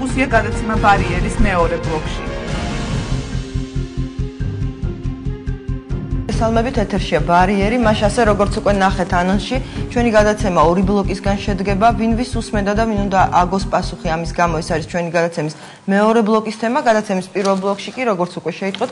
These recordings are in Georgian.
დისკუსია გადაცემა ბარიერის მეორე ბლოკში. სალმებით ეთერშია ბარიერი, მას ასე როგორც უკვე ნახეთ ანონსში, ჩვენი გადაცემა ორი ბლოკისგან შედგება, ვინ ვის უსმენდა და ვინ უნდა აგოს პასუხი ამის გამო ეს არის ჩვენი გადაცემის მეორე ბლოკის თემა, გადაცემის პირველ ბლოკში კი როგორც უკვე შეიტყოთ,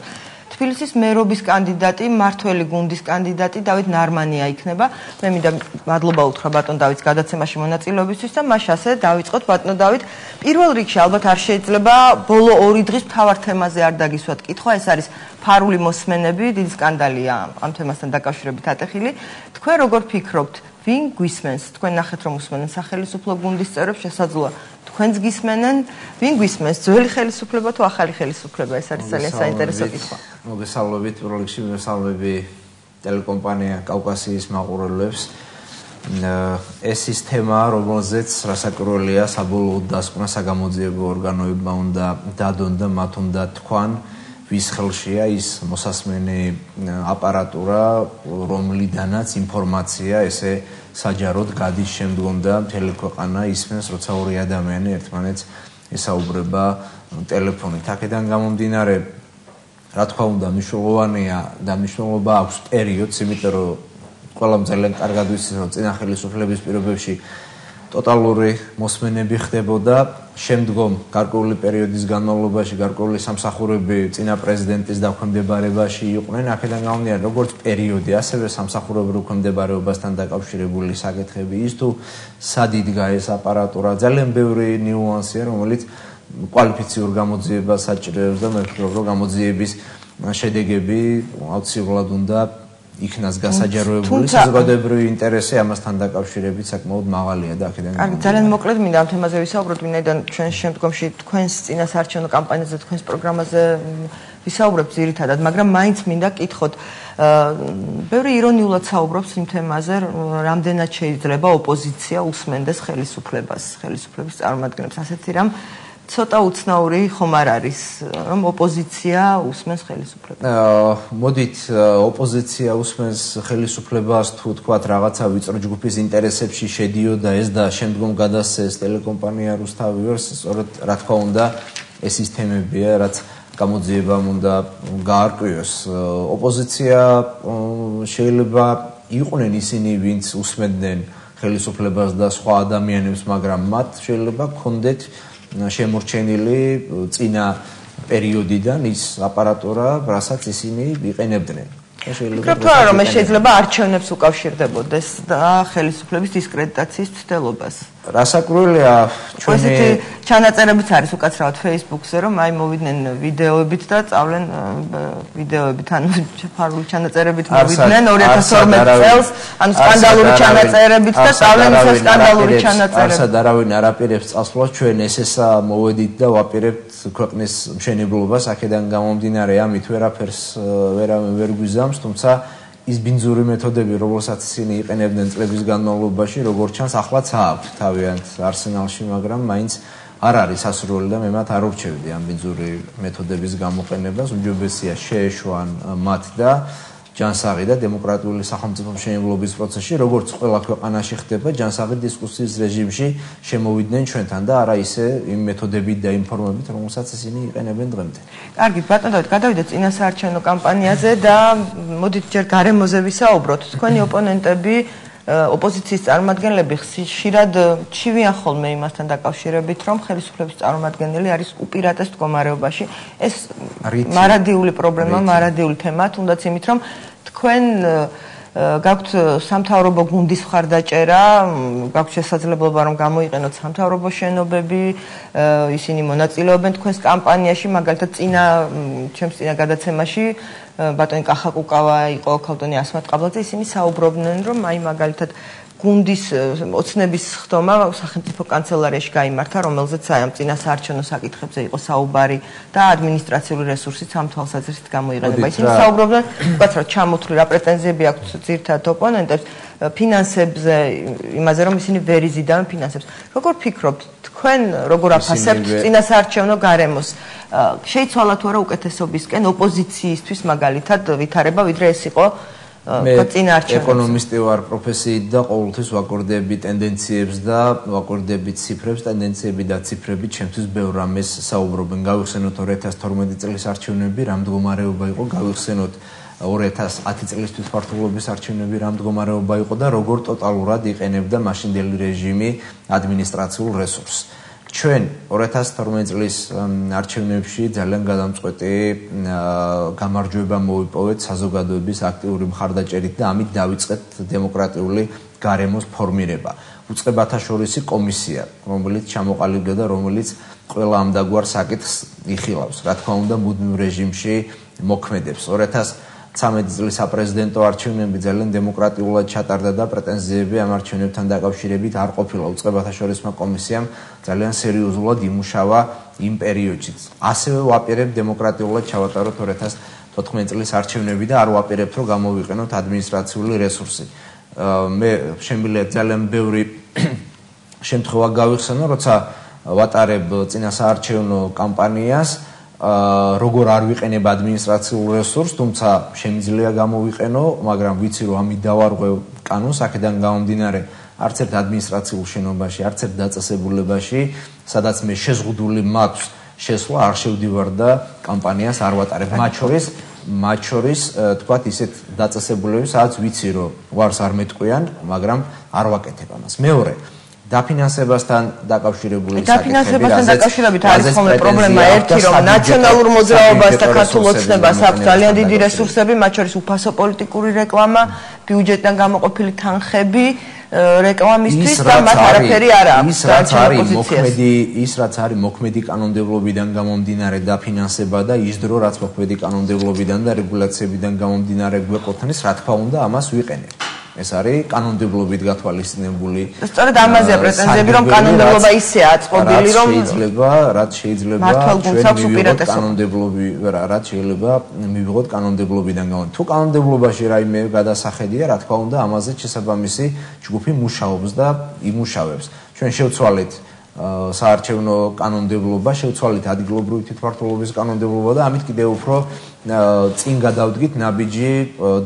თბილისის მერობის კანდიდატი, მართველი გუნდის კანდიდატი დავით ნარმანია იქნება. მე მინდა მადლობა უთხრა ბატონ დავითს გადაცემაში მონაწილეობისთვის და მას ასე დავიწყოთ ბატონო დავით. პირველ რიგში ალბათ არ შეიძლება ბოლო 2 დღის მთავარ თემაზე არ დაგისვათ კითხვა, ეს არის ფარული მოსმენები, დიდი სკანდალია ამ თემასთან დაკავშირებით ატეხილი. თქვენ როგორ ფიქრობთ, ვინ გვისმენს? თქვენ ნახეთ რომ უსმენენ სახელმწიფო გუნდის წევრებს, შესაძლოა თქვენც გისმენენ, ვინ გვისმენს? ძველი ხელისუფლება თუ ახალი ხელისუფლება? ეს არის ძალიან საინტერესო კითხვა. მოგესალმებით, პირველ რიგში მოგესალმები ტელეკომპანია კავკასიის მაყურებლებს. ეს ის თემა, რომელზეც რასაკვირველია, საბოლოოდ დასკვნა საგამოძიებო ორგანოებმა უნდა დადონ და მათ უნდა თქვან, ვის ხელშია ის მოსასმენი აპარატურა, რომლიდანაც ინფორმაცია ესე საჯაროდ გადის შემდგომ და მთელი ქვეყანა ისმენს, როცა ორი ადამიანი ერთმანეთს ესაუბრება ტელეფონით. აქედან გამომდინარე, რა თქმა უნდა, მნიშვნელოვანია და მნიშვნელობა აქვს პერიოდს, იმიტომ რომ ყველამ ძალიან კარგად ვიცით, რომ წინა ხელისუფლების პირობებში ტოტალური მოსმენები ხდებოდა, შემდგომ გარკვეული პერიოდის განმავლობაში გარკვეული სამსახურები წინა პრეზიდენტის დაქვემდებარებაში იყვნენ. აქედან გამომდინარე, როგორც პერიოდი, ასევე სამსახურებრივ დაქვემდებარებასთან დაკავშირებული საკითხები, ის თუ სად იდგა ეს აპარატურა, ძალიან ბევრი ნიუანსია, რომელიც კვალიფიციურ გამოძიებას საჭიროებს და მე ვფიქრობ, რომ გამოძიების შედეგები აუცილებლად უნდა იქნას გასაჯაროებული, საზოგადოებრივი ინტერესი ამასთან დაკავშირებით საკმაოდ მაღალია და აქედან. კარგი, ძალიან მოკლედ მინდა ამ თემაზე ვისაუბროთ, ვინაიდან ჩვენ შემდგომში თქვენს წინასაარჩევნო კამპანიაზე, თქვენს პროგრამაზე ვისაუბრებთ ძირითადად, მაგრამ მაინც მინდა კითხოთ. ბევრი ირონიულად საუბრობს იმ თემაზე, რამდენად შეიძლება ოპოზიცია უსმენდეს ხელისუფლებას, ხელისუფლების წარმომადგენლებს, ასეთი რამ ცოტა უცნაური ხომ არ არის, რომ ოპოზიცია უსმენს ხელისუფლებას? მოდით, ოპოზიცია უსმენს ხელისუფლებას თუ თქვათ რაღაცა ვიწრო ჯგუფის ინტერესებში შედიოდა ეს და შემდგომ გადასცეს ტელეკომპანია რუსთავიორს, სწორედ რა თქმა უნდა, ეს ის თემებია, რაც გამოძიებამ უნდა გაარკვიოს. ოპოზიცია შეიძლება იყვნენ ისინი, ვინც უსმენდნენ ხელისუფლებას და სხვა ადამიანებს, მაგრამ მათ შეიძლება ჰქონდეთ შემორჩენილი წინა პერიოდიდან ის აპარატურა, რასაც ისინი იყენებდნენ. ვფიქრობ, რომ ეს შეიძლება არჩევნებს უკავშირდებოდეს და ხელისუფლების დისკრედიტაციის ცდელობას. რასაკვირველია, ჩვენი ჩანაწერებიც არის უკაცრავად Facebook-ზე, რომ აი მოვიდნენ ვიდეოებით და წავლენ ვიდეოებით, ანუ ფარული ჩანაწერებით მოვიდნენ 2012 წელს, ანუ სკანდალური ჩანაწერებით და წავლენ ეს სკანდალური ჩანაწერები. არც არავინ არ აპირებს წასვლას, ჩვენ ესესა მოვედით და ვაპირებთ ქვეყნის მშენებლობას, აქედან გამომდინარე, ამით ვერაფერს ვერ გვიზამს, თუმცა ის ბინძური მეთოდები, რომელსაც ისინი იყენებდნენ წლების განმავლობაში, როგორც ჩანს, ახლაც აქვთ თავიანთ არსენალში, მაგრამ მაინც არ არის სასურველი და მე მათ არ ურჩევდი ამ ბინძური მეთოდების გამოყენებას. უჯობესია შეეშვან მათ და ჯანსაღი და დემოკრატიული სახელმწიფო მშენებლობის პროცესში, როგორც ყველა ქვეყანაში ხდება, ჯანსაღი დისკუსიის რეჟიმში შემოვიდნენ ჩვენთან და არა ისე იმ მეთოდებით და ინფორმებით, რომელსაც ისინი იყენებენ დღემდე. კარგი, ბატონო, გადავიდეთ წინასაარჩევნო კამპანიაზე და მოდით ჯერ გარემოზე ვისაუბროთ. თქვენი ოპონენტები, ოპოზიციის წარმომადგენლები ხშირად ჩივიან ხოლმე იმასთან დაკავშირებით, რომ ხელისუფლების წარმომადგენელი არის უპირატეს მდგომარეობაში. ეს მარადიული პრობლემა, მარადიული თემა, თუნდაც იმით, რომ თქვენ გაქვთ სამთავრობო გუნდის მხარდაჭერა, გაქვთ შესაძლებლობა რომ გამოიყენოთ სამთავრობო შენობები, ისინი მონაწილეობენ თქვენს კამპანიაში, მაგალითად ჩემს წინა გადაცემაში ბატონი კახაკუკავა იყო, ქალბატონი ასმათ ყაბლაძე, ისინი საუბრობდნენ, რომ აი მაგალითად გუნდის ოცნების ხდომა სახელმწიფო კანცელარიაში გაიმართა, რომელზეც აი ამ წინასაარჩევნო საკითხებზე იყო საუბარი და ადმინისტრაციული რესურსით ამ თვალსაზრისით გამოიყენება. ისინი საუბრობდნენ, უკაცრავად ჩამოთვლი რა პრეტენზიები აქვთ ძირითადად ოპონენტებს ფინანსებზე, იმაზე რომ ისინი ვერ იზიდავენ ფინანსებს. როგორ ფიქრობთ, თქვენ როგორ აფასებთ წინასაარჩევნო გარემოს? შეიცვალა თუ არა უკეთესობისკენ ოპოზიციისთვის მაგალითად ვითარება, ვიდრე ეს იყო ეკონომისტი ვარ პროფესიით და ყოველთვის ვაკვირდები ტენდენციებს და ვაკვირდები ციფრებს, ტენდენციები და ციფრები ჩემთვის ბევრ რამეს საუბრობენ. გავიხსენოთ 2012 წლის არჩევნები, რა მდგომარეობა იყო, გავიხსენოთ 2010 წლის თვითმმართველობის არჩევნები, რა მდგომარეობა იყო და როგორ ტოტალურად იყენებდა მაშინდელი რეჟიმი ადმინისტრაციულ რესურსს. ჩვენ 2012 წლის არჩევნებში ძალიან გადამწყვეტი გამარჯვება მოვიპოვეთ საზოგადოების აქტიური მხარდაჭერით და ამით დავიწყეთ დემოკრატიული გარემოს ფორმირება. უწყებათა შორისი კომისია, რომელიც ჩამოყალიბდა და რომელიც ყველა ამ დაგვარ საკითხს იხილავს. რა თქმა უნდა, მუდმივ რეჟიმში მოქმედებს. 2013 წლის საპრეზიდენტო არჩევნები ძალიან დემოკრატიულად ჩატარდა და პრეტენზიები ამ არჩევნებთან დაკავშირებით არ ყოფილა. უწყებათა შორისმა კომისიამ ძალიან სერიოზულად იმუშავა იმ პერიოდშიც. ასევე ვაპირებ დემოკრატიულად ჩავატაროთ 2014 წლის არჩევნები და არ ვაპირებთ რომ გამოვიყენოთ ადმინისტრაციული რესურსი. მე შემიძლია ძალიან ბევრი შემთხვევა გავიხსენო, როცა ვატარებ წინასაარჩევნო კამპანიას როგორ არ ვიყენებ ადმინისტრაციულ რესურსს, თუმცა შემიძლია გამოვიყენო, მაგრამ ვიცი რომ ამით დავარღვევ კანონს, აქედან გამომდინარე არც ერთ ადმინისტრაციულ შენობაში, არც ერთ დაწესებულებაში, სადაც მე შეზღუდული მაქვს შესვლა, არ შევდივარ და კამპანიას არ ვატარებ. მათ შორის თქვათ ისეთ დაწესებულებებს, სადაც ვიცი რომ ვარს არ მეტყვიან, მაგრამ არ ვაკეთებ ამას. მეორე დაფინანსებასთან დაკავშირებული საკითხები. დაფინანსებასთან დაკავშირებით არის ხოლმე პრობლემა ერთი, რომ ნაციონალურ მოძრაობას და ქართულ ოცნებას აქვს ძალიან დიდი რესურსები, მათ შორის უფასო პოლიტიკური რეკლამა, ბიუჯეტიდან გამოყოფილი თანხები რეკლამისთვის და მათ არაფერი არ აქვს. ის რაც არის მოქმედი კანონმდებლობიდან გამომდინარე დაფინანსება და ის დრო რაც მოქმედი კანონმდებლობიდან და რეგულაციებიდან გამომდინარე გვეყოთნის, რა თქმა უნდა, ამას ვიყენებ. ეს არის კანონმდებლობით გათვალისწინებული. სწორედ ამაზეა პრეტენზიები, რომ კანონმდებლობა ისეა აწყობილი, რომ რაც შეიძლება მივიღოთ კანონმდებლობიდან გამომდინარე. თუ კანონმდებლობაში რაიმე გადასახედია, რა თქმა უნდა, ამაზე შესაბამისი ჯგუფი მუშაობს და იმუშავებს. ჩვენ შევცვალეთ საარჩევნო კანონმდებლობა, შევცვალეთ ადგილობრივი თვითმმართველობის კანონმდებლობა და ამით კიდევ უფრო წინ გადავდგით ნაბიჯი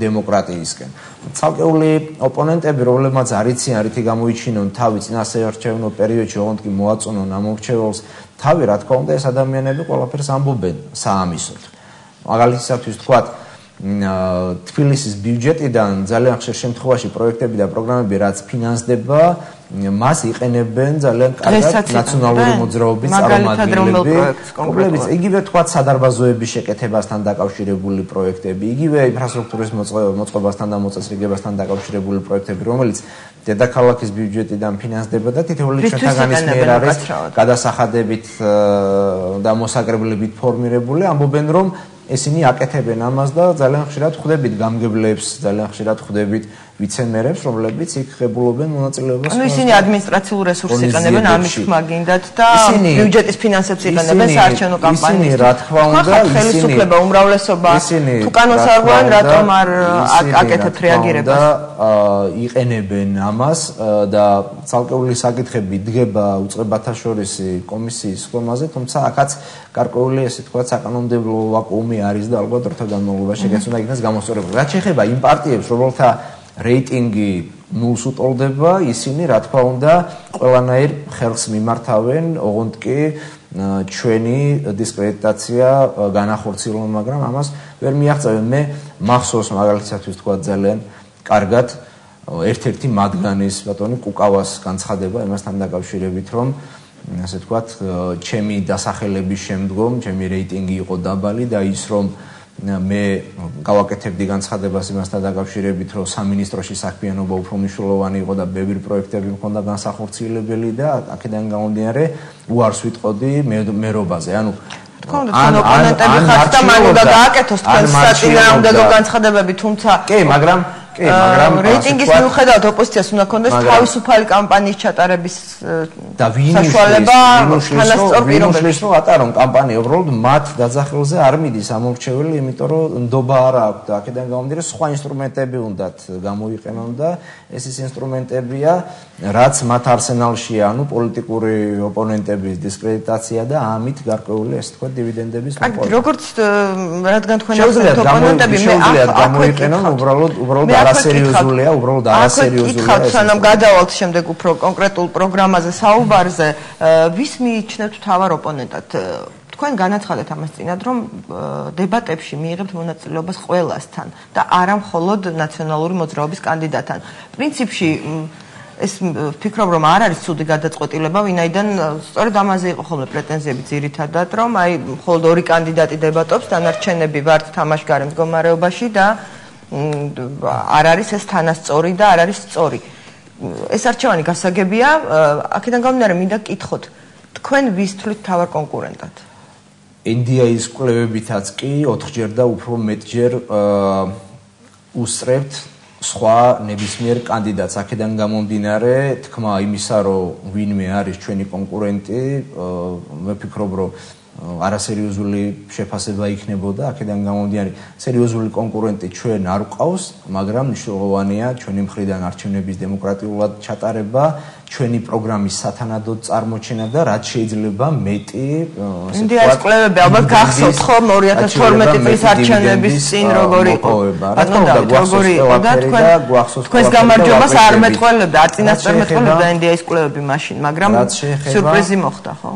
დემოკრატიისკენ. ცალკეული ოპონენტები, რომლებმაც არ იციან, რითი გამოიჩინონ თავი წინასაარჩევნო პერიოდში, ოღონდ კი მოაწონონ ამ მომრჩეველს თავი, რა თქმა უნდა, ეს ადამიანები ყველაფერს ამბობენ საამისოდ. მაგალითისათვის ვთქვათ, თბილისის ბიუჯეტიდან ძალიან ხშირ შემთხვევაში პროექტები და პროგრამები, რაც ფინანსდება, მას იყენებენ ძალიან კარგად ნაციონალური მოძრაობის წარმომადგენლები, რომლებიც იგივე თქვათ სადარბაზოების შეკეთებასთან დაკავშირებული პროექტები, იგივე ინფრასტრუქტურის მოწყობასთან და მოწესრიგებასთან დაკავშირებული პროექტები, რომელიც დედაქალაქის ბიუჯეტიდან ფინანსდება და თითოეული ჩვენთაგანის მიერ არის გადასახადებით და მოსაკრებლებით ფორმირებული, ამბობენ რომ ესენი აკეთებენ ამას და ძალიან ხშირად ხვდებით გამგებლებს, ძალიან ხშირად ხვდებით ვიცემერებს, რომლებიც იქ ღებულობენ მონაწილეობას. ისინი ადმინისტრაციულ რესურსს იყენებენ ამის თქმა გინდათ და ბიუჯეტის ფინანსებს იყენებენ საარჩევნო კამპანიისთვის. ისინი რა თქმა უნდა, ხელისუფლება, უმრავლესობა თუ კანონს არ გვაქვს, რატომ არ აკეთებთ რეაგირებას? იყენებენ ამას და ცალკეული საკითხები დგება უწყებათა შორისი კომისიის ხომაზე, თუმცა აქაც გარკვეული ესე თქვა საკანონმდებლო ვაკუუმი არის და ალბათ დროთა განმავლობაში ეგეც უნდა იქნას გამოსწორებული. რაც შეეხება იმ პარტიებს, რომელთა რეიტინგი ნულს უტოლდება, ისინი რა თქმა უნდა ყველანაირ ხელს მიმართავენ, ოღონდ კი ჩვენი დისკრედიტაცია განახორციელონ, მაგრამ ამას ვერ მიაღწევენ. მე მახსოვს მაგალითისათვის თქვა ძალიან კარგად ერთ-ერთი მათგანის ბატონი კუკავას განცხადება იმასთან დაკავშირებით, რომ ასე ვთქვათ, ჩემი დასახელების შემდგომ ჩემი რეიტინგი იყო დაბალი და ის რომ მე გავაკეთებდი განცხადებას იმასთან დაკავშირებით, რომ სამინისტროში საქმიანობა უფრო მნიშვნელოვანი იყო და ბევრი პროექტები მქონდა განსახორციელებელი და აქედან გამომდინარე უარს ვიტყოდი მერობაზე. ანუ ან ოპონენტები ხართ და მან უნდა გააკეთოს თქვენ საწინააღმდეგო განცხადებები, თუმცა კი, მაგრამ კი, მაგრამ რეიტინგის მიუხედავად ოპოზიციას უნდა ქონდეს თავისუფალი კამპანიის ჩატარების და საშუალება თანასწორ პირობებში. რომ ატარონ კამპანია, უბრალოდ მათ დაძახილზე არ მიდის ამორჩეველი, იმიტომ რომ ნდობა არ აქვს და აქედან გამომდინარე სხვა ინსტრუმენტები უნდათ გამოიყენონ და ეს ის ინსტრუმენტებია, რაც მათ არსენალშია, ანუ პოლიტიკური ოპონენტების დისკრედიტაცია და ამით გარკვეული ესე თქვა დივიდენდების მოყოლა. როგორც რადგან თქვენ ახსენებთ ოპონენტები, მე გამოიყენონ უბრალოდ არასერიოზულია, უბრალოდ არასერიოზულია. აკითხავთ, სანამ გადავალთ შემდეგ უფრო კონკრეტულ პროგრამაზე საუბარზე, ვის მიიჩნევთ მთავარ ოპონენტად? თქვენ განაცხადეთ ამას წინათ, რომ დებატებში მიიღებთ მონაწილეობას ყველასთან და არა მხოლოდ ნაციონალური მოძრაობის კანდიდატთან. პრინციპში ეს ვფიქრობ, რომ არ არის ცუდი გადაწყვეტილება, ვინაიდან სწორედ ამაზე იყო ხოლმე პრეტენზიები ძირითადად, რომ აი მხოლოდ ორი კანდიდატი დებატობს, დანარჩენები ვართ თამაშგარე მდგომარეობაში და არ არის ეს თანასწორი და არ არის სწორი. ეს არჩევანი გასაგებია, აქედან გამომდინარე მინდა გკითხოთ, თქვენ ვის თვლით მთავარ კონკურენტად? NDI-ის კვლევებითაც კი 4ჯერ და უფრო მეტჯერ უსწრებთ სხვა ნებისმიერ კანდიდატს. აქედან გამომდინარე, თქმა იმისა, რომ ვინმე არის ჩვენი კონკურენტი, მე ვფიქრობ, რომ არასერიოზული შეფასება იქნებოდა. აქედან გამომდინარე, სერიოზული კონკურენტი ჩვენ არ ვყავს, მაგრამ მნიშვნელოვანია ჩვენი მხრიდან არჩევნების დემოკრატიულად ჩატარება, ჩვენი პროგრამის სათანადოდ წარმოჩენა და რაც შეიძლება მეტი, ასე ვთქვათ, კვლევები ალბათ გახსოვთ ხომ 2012 წლის არჩევნების წინ როგორი იყო. როგორი იყო და თქვენს გამარჯვებას არ მეტყველებდა, არ წინასწარ მეტყველებდა NDI-ის კვლევები მაშინ, მაგრამ სიურპრიზი მოხდა, ხო?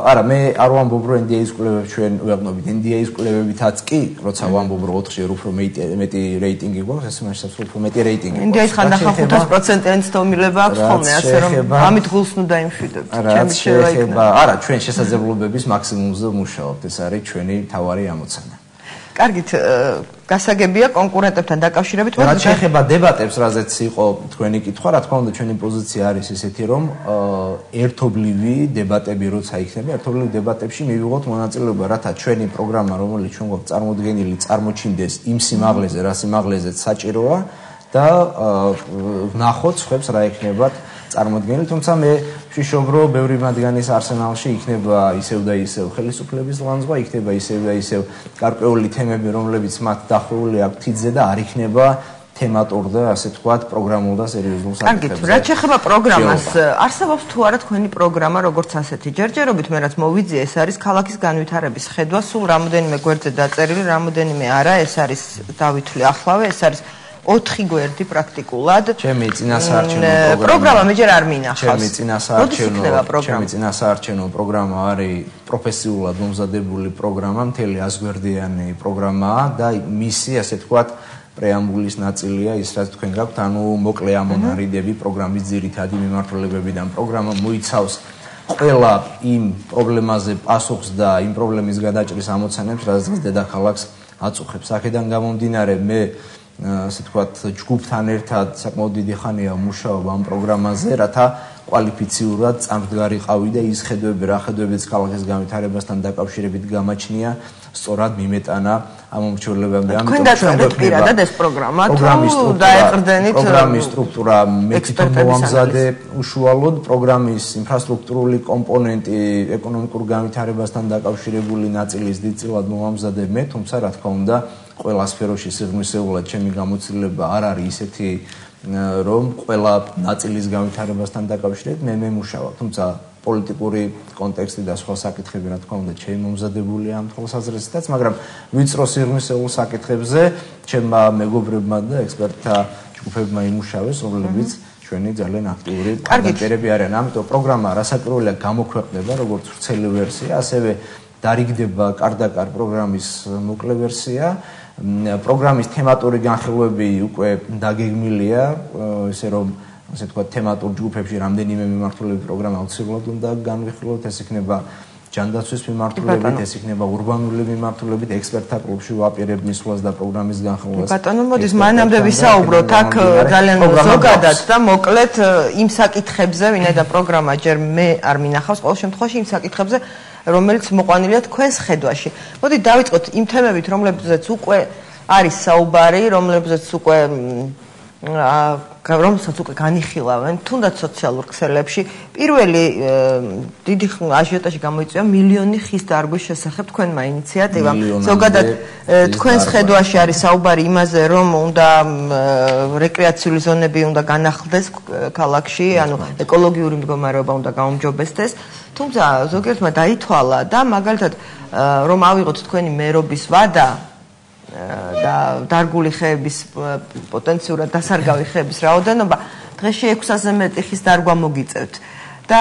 არა, მე არ ვამბობ, რომ NDI-ის კვლევები ჩვენ ვეღნობით. NDI-ის კვლევებითაც კი, როცა ვამბობ, რომ 4ჯერ უფრო მეტი რეიტინგი გვაქვს, ესე მაშინ უფრო მეტი რეიტინგი. NDI-ის ხანდახან 500%-იანი ცდომილება აქვს ხოლმე, ასე რომ ამით გულს ნუ დაიმშვიდებთ. რაც შეეხება, არა, ჩვენ შესაძლებლობების მაქსიმუმზე ვმუშაობთ, ეს არის ჩვენი მთავარი ამოცანა. კარგით, გასაგებია კონკურენტებთან დაკავშირებით, რაც შეეხება დებატებს, რაზეც იყო თქვენი კითხვა, რა თქმა უნდა, ჩვენი პოზიცია არის ესეთი, რომ ერთობლივი დებატები როცა იქნება, ერთობლივ დებატებში მივიღოთ მონაწილეობა, რათა ჩვენი პროგრამა, რომელიც ჩვენ გვაქვს წარმოდგენილი, წარმოჩინდეს იმ სიმაღლეზე, რა სიმაღლეზეც საჭიროა და ვნახოთ სხვებს რა ექნებათ წარმოდგენილი, თუმცა მე ვშიშობ, რომ ბევრი მათგანის არსენალში იქნება ისევ და ისევ ხელისუფლების ლანძღვა, იქნება ისევ და ისევ გარკვეული თემები, რომლებიც მათ დახვეული აქვს თითზე და არ იქნება თემატურ და ასე ვთქვათ, პროგრამულ და სერიოზულ საკითხებზე. კარგით, რაც შეეხება პროგრამას, არსებობს თუ არა თქვენი პროგრამა, როგორც ასეთი? ჯერჯერობით მე რაც მოვიძიე, ეს არის ქალაქის განვითარების ხედვა, სულ რამოდენიმე გვერდზე დაწერილი, რამოდენიმე არა, ეს არის დავითვლი ახლავე, ეს არის 4 გვერდი პრაქტიკულად. ჩემი წინასაარჩევნო პროგრამა მეჯერ არ მინახავს. ჩემი წინასაარჩევნო პროგრამა არის პროფესიულად მომზადებული პროგრამა, მთელი 100 გვერდიანი პროგრამაა და მისი, ასე ვთქვათ, პრეამბულის ნაწილია ის, რაც თქვენ გაქვთ, ანუ მოკლე ამონარიდები პროგრამის ძირითადი მიმართულებებიდან. პროგრამა მოიცავს ყველა იმ პრობლემაზე პასუხს და იმ პრობლემის გადაჭრის ამოცანებს, რაც დედაქალაქს აწუხებს. აქედან გამომდინარე, მე ასე ვთქვათ, ჯგუფთან ერთად საკმაოდ დიდი ხანია ვმუშაობ ამ პროგრამაზე, რათა კვალიფიციურად წამდგარიყავი და ის ხედვები, რა ხედვებიც ქალაქის განვითარებასთან დაკავშირებით გამაჩნია, სწორად მიმეტანა ამ მომრჩეველობამდე. თქვენ დაწერეთ პირადად ეს პროგრამა, თუ დაეყრდენით პროგრამის სტრუქტურა მე თვითონ მოვამზადე უშუალოდ, პროგრამის ინფრასტრუქტურული კომპონენტი ეკონომიკურ განვითარებასთან დაკავშირებული ნაწილის დიდწილად მოვამზადე მე, თუმცა რა თქმა უნდა ყველა სფეროში სიღრმისეულად ჩემი გამოცდილება არ არის ისეთი, რომ ყველა ნაწილის განვითარებასთან დაკავშირებით მე მუშაობ, თუმცა პოლიტიკური კონტექსტი და სხვა საკითხები, რა თქმა უნდა, ჩემი მომზადებულია ამ თვალსაზრისითაც, მაგრამ ვიწრო სიღრმისეულ საკითხებზე ჩემმა მეგობრებმა და ექსპერტთა ჯგუფებმა იმუშავეს, რომლებიც ჩვენი ძალიან აქტიური კანდიდატები არიან. ამიტომ პროგრამა რასაკვირველია გამოქვეყნდება, როგორც ვრცელი ვერსია, ასევე დარიგდება კარდაკარ პროგრამის მოკლე ვერსია. პროგრამის თემატური განხილვები უკვე დაგეგმილია, ისე რომ ასე ვთქვათ, თემატურ ჯგუფებში რამდენიმე მიმართულებით პროგრამა აუცილებლად უნდა განვიხილოთ, ეს იქნება ჯანდაცვის მიმართულებით, ეს იქნება ურბანული მიმართულებით, ექსპერტთა კლუბში ვაპირებ მისვლას და პროგრამის განხილვას. ბატონო, მოდის მანამდე ვისაუბროთ აქ ძალიან ზოგადად და მოკლედ იმ საკითხებზე, ვინაიდან პროგრამა ჯერ მე არ მინახავს, ყოველ შემთხვევაში იმ საკითხებზე, რომელიც მოყვანილია თქვენს ხედვაში. მოდი დავიწყოთ იმ თემებით, რომლებზეც უკვე არის საუბარი, რომლებზეც უკვე რომელსაც უკვე განიხილავენ თუნდაც სოციალურ ქსელებში პირველი დიდი აჟიოტაჟი გამოიწვია მილიონი ხის დარგვის შესახებ თქვენმა ინიციატივამ ზოგადად თქვენს ხედვაში არის საუბარი იმაზე რომ უნდა რეკრეაციული ზონები უნდა განახლდეს ქალაქში ანუ ეკოლოგიური მდგომარეობა უნდა გაუმჯობესდეს თუმცა ზოგიერთმა დაითვალა და მაგალითად რომ ავიღოთ თქვენი მერობის ვადა და დარგული ხეების პოტენციურად დასარგავი ხეების რაოდენობა დღეში 600-ზე მეტი ხის დარგვა მოგიწევთ და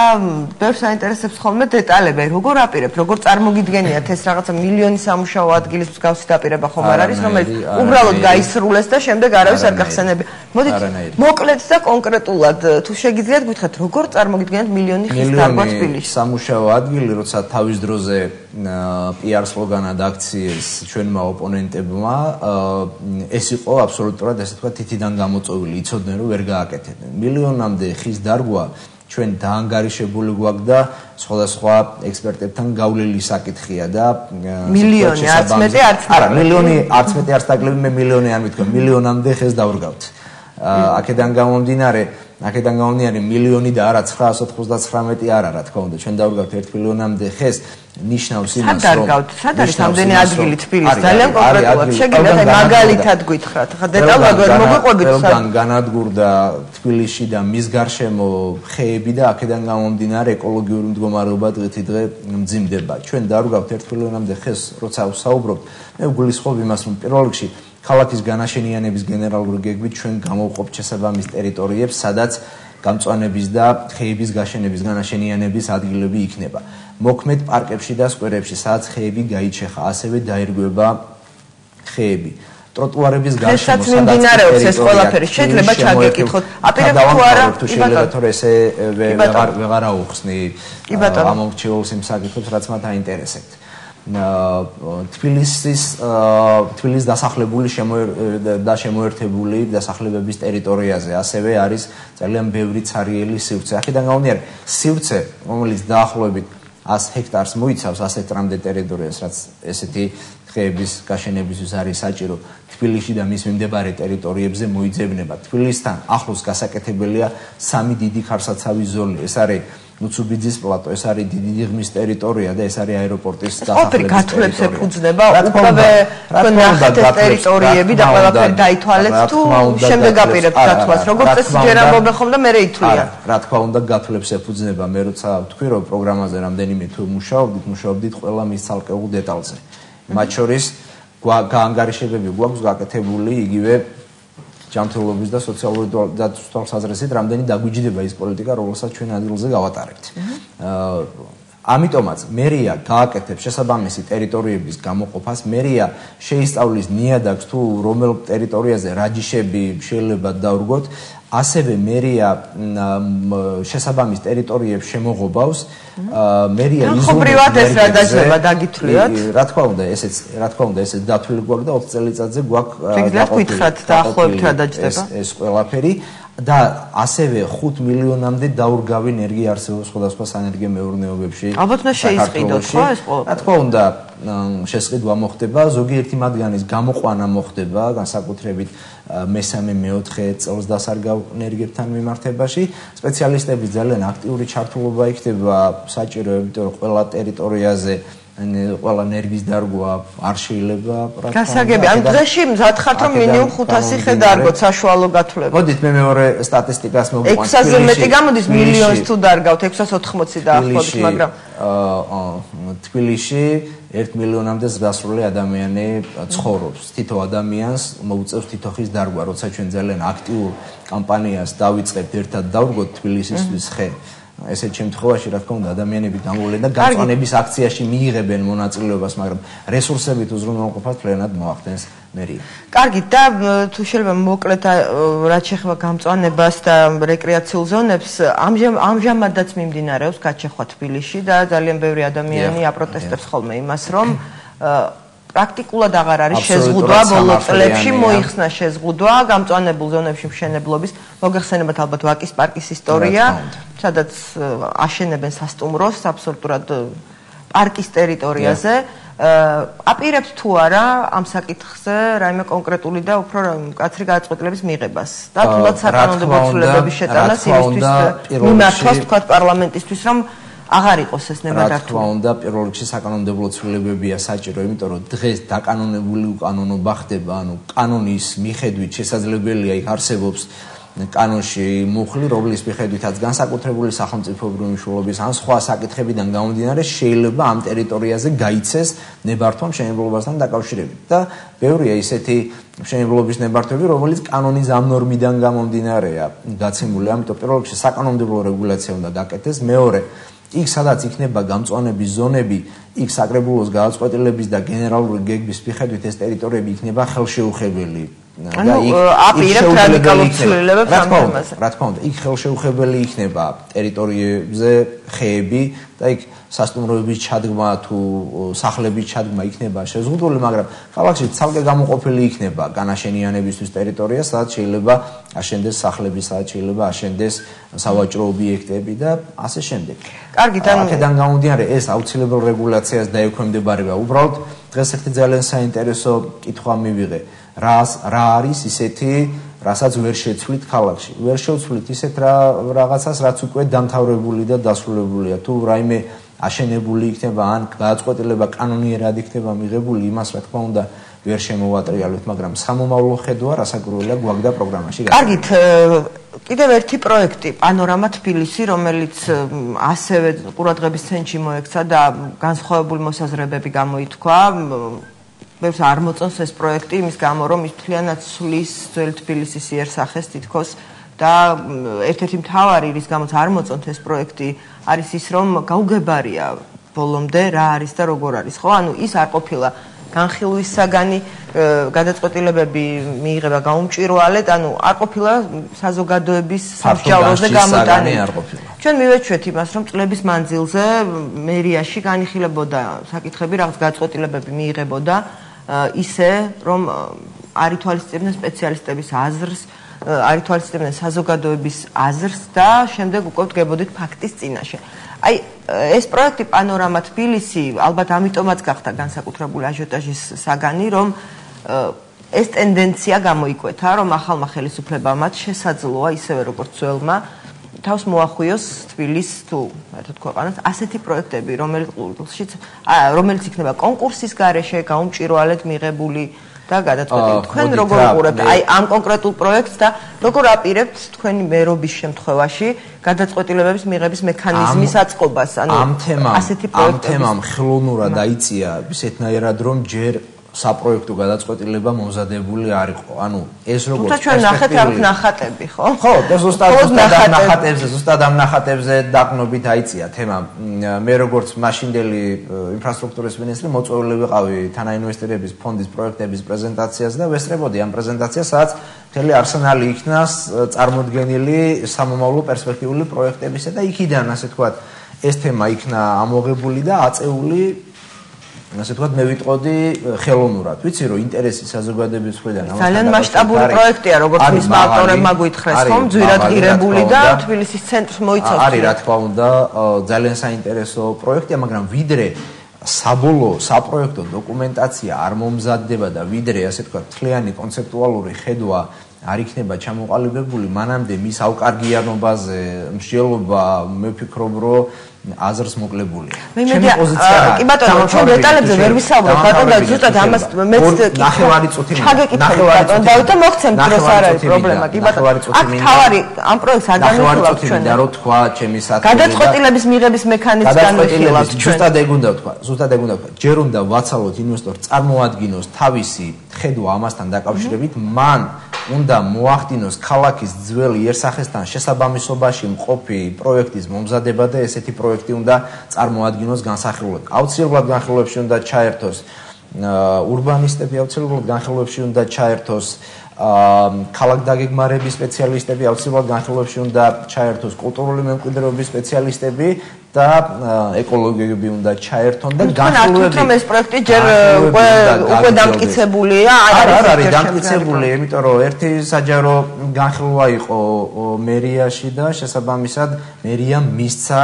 ბევრს აინტერესებს ხოლმე დეტალები როგორ აპირებთ როგორ წარმოგიდგენიათ ეს რაღაცა მილიონი სამუშაო ადგილის მსგავსი დაპირება ხომ არ არის რომელიც უბრალოდ გაისრულეს და შემდეგ არავის არ გახსენებია მოდით მოკლედ და კონკრეტულად თუ შეგიძლიათ გითხრათ როგორ წარმოგიდგენიათ მილიონი ხის დარგვა თბილისში სამუშაო ადგილი როცა თავის დროზე PR სლოგანად აქციეს ჩვენმა ოპონენტებმა ეს იყო აბსოლუტურად ესე თქვა თითიდან გამოწვეული იცოდნენ რომ ვერ გააკეთებდნენ მილიონამდე ხის დარგვა ჩვენ დაანგარიშებული გვაქვს და სხვადასხვა ექსპერტებთან გავლილი საკითხია და მილიონი არც მეტი არც არა მილიონი არც მეტი არც დაგლები მე მილიონი არ მithქვი მილიონამდე ხეს დავრგავთ აქედან გამომდინარე მილიონი და არა 999 არა რა თქმა უნდა ჩვენ დავრგავთ 1 მილიონამდე ხეს ნიშნავს იმას რომ სად არის ამდენი ადგილი თბილისში ძალიან კონკრეტულად შეგიძლიათ მაგალითად გითხრათ ხა დეტალურად ვერ მოგვიყვებით სად განადგურდა თბილისში და მის გარშემო ხეები და აქედან გამომდინარე ეკოლოგიური მდგომარეობა დღითიდღე მძიმდება ჩვენ დავრგავთ 1 მილიონამდე ხეს როცა ვსაუბრობთ მე ვგულისხმობ იმას რომ პირველ რიგში ქალაქის განაშენიანების გენერალური გეგმით ჩვენ გამოვყოფთ შესაბამის ტერიტორიებს, სადაც გამწვანების და ხეების გაშენების განაშენიანების ადგილები იქნება. მოქმედ პარკებში და სკვერებში, სადაც ხეები გაიჩეხა, ასევე დაირგვება ხეები. ტროტუარების გარშემო, სადაც მიმდინარეობს ეს ყველაფერი, შეიძლება ჩაგეკითხოთ. აპირებთ თუ არა? შეიძლება თორე ესე ვეღარ აუხსნი ამორჩეულს იმ საკითხებს, რაც მათ აინტერესებთ. თბილისის დასახლებული და შემოერთებული დასახლებების ტერიტორიაზე ასევე არის ძალიან ბევრი ცარიელი სივრცე. აქედან გამომდინარე, სივრცე, რომელიც დაახლოებით 100 ჰექტარს მოიცავს 100 ჰექტრამდე ტერიტორიას, რაც ესეთი ხეების გაშენებისთვის არის საჭირო, თბილისში და მის მიმდებარე ტერიტორიებზე მოიძებნება. თბილისთან ახლოს გასაკეთებელია 3 დიდი ქარსაცავი ზოლი. ეს არის ნუცუბიძის პლატო, ეს არის დიდი დიღმის ტერიტორია და ეს არის აეროპორტის დასახლების გათვლებს ეფუძნება უკვე ნახეთ ტერიტორიები და ყველაფერი დაითვალეთ თუ შემდეგ აპირებთ გათვლას როგორც ეს ჯერ ამბობენ ხომ და მერე ითვლიან რა თქმა უნდა გათვლებს ეფუძნება მე როცა ვთქვი რომ პროგრამაზე რამდენიმე თუ მუშაობდით ყველა მის ცალკეულ დეტალზე მათ შორის გაანგარიშებები გვაქვს გაკეთებული იგივე ჯანმრთელობის და სოციალური თვალსაზრისით რამდენი დაგვიჯდება ის პოლიტიკა, რომელსაც ჩვენ ადგილზე გავატარებთ. ამიტომაც მერია გააკეთებს შესაბამისი ტერიტორიების გამოყოფას, მერია შეისწავლის ნიადაგს თუ რომელ ტერიტორიაზე რა ჯიშები შეიძლება დავრგოთ, ასევე მერია შესაბამის ტერიტორიებს შემოღობავს, მერია ხომრივად ეს რა დაჯდება დაგითვლიათ? რა თქმა უნდა, ესეც დათვლილი გვაქვს და 20 წელიწადზე გვაქვს გითხრათ დაახლოებით რა დაჯდება? ეს ყველაფერი და ასევე 5 მილიონამდე დაურგავი ენერგია არსებობს სხვადასხვა სანერგიო მეურნეობებში. ალბათ უნდა შეისყიდოთ ხო ეს ყველაფერი? რა თქმა უნდა, შესყიდვა მოხდება, ზოგიერთი მათგანის გამოყვანა მოხდება, განსაკუთრებით მესამე მეოთხე წელს დასარგავ ენერგიებთან მიმართებაში. სპეციალისტების ძალიან აქტიური ჩართულობა იქნება საჭირო, იმიტომ რომ ყველა ტერიტორიაზე ყველა ენერგიის დარგვა არ შეიძლება რა თქმა უნდა. გასაგები, ამ დღეში მზად ხართ რომ მინიმუმ 500 ხე დარგოთ საშუალო გათვლება. მოდით მე მეორე სტატისტიკას მოვიყვანთ. 600-ზე მეტი გამოდის მილიონს თუ დარგავთ 680 დაახლოებით, მაგრამ თბილისში 1 მილიონამდე დასრული ადამიანი ცხოვრობს. თითო ადამიანს მოუწევს თითო ხის დარგვა, როცა ჩვენ ძალიან აქტიურ კამპანიას დავიწყებთ ერთად დავრგოთ თბილისისთვის ხე. ესეთ შემთხვევაში რა თქმა უნდა ადამიანები გამოვლენ და გაწვანების აქციაში მიიღებენ მონაწილეობას, მაგრამ რესურსებით უზრუნველყოფას ფლენად მოახდენს მერია. კარგი, და თუ შეიძლება მოკლედ რაც შეეხება გამწვანებას და რეკრეაციულ ზონებს, ამჟამადაც მიმდინარეობს გაჩეხვა თბილისში და ძალიან ბევრი ადამიანი აპროტესტებს ხოლმე იმას, რომ პრაქტიკულად აღარ არის შეზღუდვა ბოლო წლებში მოიხსნა შეზღუდვა გამწვანებულ ზონებში მშენებლობის მოგეხსენებათ ალბათ ვაკის პარკის ისტორია სადაც აშენებენ სასტუმროს აბსოლუტურად პარკის ტერიტორიაზე აპირებთ თუ არა ამ საკითხზე რაიმე კონკრეტული და უფრო მკაცრი გადაწყვეტილების მიღებას და თუნდაც საკანონმდებლო ცვლილებების შეტანას იმისთვის მიმართვას თქვა პარლამენტისთვის რომ აღარ იყოს ეს ნებადართული. რა თქმა უნდა, პირველ რიგში საკანონმდებლო ცვლილებებია საჭირო, იმიტომ რომ დღეს დაკანონებული უკანონობა ხდება, ანუ კანონის მიხედვით შესაძლებელია იქ არსებობს კანონში მუხლი, რომლის მიხედვითაც განსაკუთრებული სახელმწიფოებრივი მნიშვნელობის ან სხვა საკითხებიდან გამომდინარე შეიძლება ამ ტერიტორიაზე გაიცეს ნებართვა მშენებლობასთან დაკავშირებით და ბევრია ისეთი მშენებლობის ნებართვები, რომელიც კანონის ამ ნორმიდან გამომდინარეა გაცემული, ამიტომ პირველ რიგში საკანონმდებლო რეგულაცია უნდა გაკეთდეს, მეორე იქ სადაც იქნება გამწვანების ზონები, იქ საკრებულოს გადაწყვეტილების და გენერალური გეგმის მიხედვით ეს ტერიტორიები იქნება ხელშეუხებელი. და იქ აპირებთ რადიკალურ ცვლილებებს ამ თემაზე. რა თქმა უნდა, იქ ხელშეუხებელი იქნება ტერიტორიებზე ხეები და იქ სასტუმროების ჩადგმა თუ სახლების ჩადგმა იქნება შეზღუდული, მაგრამ ქალაქში ცალკე გამოყოფილი იქნება განაშენიანებისთვის ტერიტორია, სადაც შეიძლება აშენდეს სახლები, სადაც შეიძლება აშენდეს სავაჭრო ობიექტები და ასე შემდეგ. კარგით, აქედან გამომდინარე ეს აუცილებელ რეგულაციას დაექვემდებარება. უბრალოდ დღეს ერთი ძალიან საინტერესო კითხვა მივიღე. რა არის ისეთი, რასაც ვერ შეცვლით ქალაქში. ვერ შევცვლით ისეთ რაღაცას, რაც უკვე დამთავრებული და დასრულებულია. თუ რაიმე აშენებული იქნება ან გადაწყვეტილება კანონიერად იქნება მიღებული, იმას რა თქმა უნდა ვერ შემოვატრიალოთ, მაგრამ სამომავლო ხედვა რასაკვირველია გვაქვს პროგრამაში. კარგით, კიდევ ერთი პროექტი, პანორამა თბილისი, რომელიც ასევე ყურადღების ცენტრში მოექცა და განსხვავებული მოსაზრებები გამოითქვა. ბევრს არ მოწონს ეს პროექტი იმის გამო, რომ ის მთლიანად სulis ძველი თბილისის იერსახეს თითქოს და ერთ-ერთი მთავარი რის გამოც არ მოწონთ ეს პროექტი არის ის, რომ გაუგებარია ბოლომდე რა არის და როგორ არის, ხო? ანუ ის არ ყოფილა განხილვის საგანი, გადაწყვეტილებები მიიღება გაუმჭვირვალედ, ანუ არ ყოფილა საზოგადოების სამსჯავროზე გამოტანილი. ჩვენ მივეჩვეთ იმას, რომ წლების მანძილზე მერიაში განიხილებოდა საკითხები, რაღაც გადაწყვეტილებები მიიღებოდა ისე, რომ არ ითვალისწინებდნენ სპეციალისტების აზრს, არ ითვალისწინებდნენ საზოგადოების აზრს და შემდეგ უკვე დგებოდით ფაქტის წინაშე. აი ეს პროექტი პანორამა თბილისი ალბათ ამიტომაც გახდა განსაკუთრებული აჟიოტაჟის საგანი, რომ ეს ტენდენცია გამოიკვეთა, რომ ახალმა ხელისუფლებამ შესაძლოა ისევე როგორც ძველმა თავს მოახვიოს თბილისს თუ ერთად ქვეყანას ასეთი პროექტები, რომელიც იქნება კონკურსის გარეშე გაუმჭვირვალედ მიღებული და გადაწყვეტილი. თქვენ როგორ უყურებთ აი ამ კონკრეტულ პროექტს და როგორ აპირებთ თქვენი მერობის შემთხვევაში გადაწყვეტილებების მიღების მექანიზმის აწყობას? ანუ ასეთი პროექტები ამ თემამ ხელოვნურად დაიწია ისეთნაირად, რომ ჯერ საპროექტო გადაწყვეტილება მომზადებული არ იყო. ანუ ეს როგორც თუმცა ჩვენ ნახეთ აქ ნახატები, ხო? ხო, და ზუსტად ამ ნახატებზე დაყნობით აიწია თემა. მე როგორც მაშინდელი ინფრასტრუქტურის მინისტრი მოწვეული ვიყავი თანაინვესტირების ფონდის პროექტების პრეზენტაციაზე და ვესწრებოდი ამ პრეზენტაციას, სადაც მთელი არსენალი იქნას წარმოდგენილი სამომავლო პერსპექტიული პროექტებისა და იქიდან ასე თქვათ ეს თემა იქნა ამოღებული და აწეული ასე თქვათ მე ვიტყოდი ხელოვნურად. ვიცი რომ ინტერესი საზოგადოების მხრიდან ძალიან მასშტაბური პროექტია, როგორც მის ავტორებმა გითხრეს, ხომ, ძვირადღირებული და თბილისის ცენტრს მოიცავს. არის რა თქმა უნდა ძალიან საინტერესო პროექტია, მაგრამ ვიდრე საბოლოო საპროექტო დოკუმენტაცია არ მომზადდება და ვიდრე ასე თქვათ მთლიანი კონცეპტუალური ხედვა არ იქნება ჩამოყალიბებული, მანამდე მის ავკარგიანობაზე მსჯელობა მე ვფიქრობ რომ აზრს მოკლებული. ჩემი პოზიცია რა? კი ბატონო, ჩვენ დეტალებზე ვერ ვისაუბრებთ, ბატონო და ზუსტად ამას მეც ნახევარი წუთი და მოგცემთ დროს არ არის პრობლემა, კი ბატონო. აქ თავარი ამ პროექტს არ განვიხილავთ ჩვენ. და რო თქვა ჩემი სათქმელი გადაწყვეტილების მიღების მექანიზმს განვიხილავთ ჩვენ. ზუსტად ეგ უნდა ვთქვა. ჯერ უნდა ვაცალოთ ინვესტორს წარმოადგინოს თავისი ხედვა ამასთან დაკავშირებით, მან უნდა მოახდინოს ქალაქის ძველი იერსახესთან შესაბამისობაში მყოფი პროექტის მომზადება და ესეთი პროექტი უნდა წარმოადგინოს განსახილველად. აუცილებლად განხილვებში უნდა ჩაერთოს ურბანისტები, აუცილებლად განხილვებში უნდა ჩაერთოს ქალაქდაგეგმარების სპეციალისტები, აუცილებლად განხილვებში უნდა ჩაერთოს კულტურული მემკვიდრეობის სპეციალისტები და ეკოლოგები უნდა ჩაერთონ და განხილვები. ეს პროექტი ჯერ უკვე დამტკიცებულია, არ არის დამტკიცებული, იმიტომ რომ ერთი საჯარო განხილვა იყო მერიაში და შესაბამისად მერიამ მისცა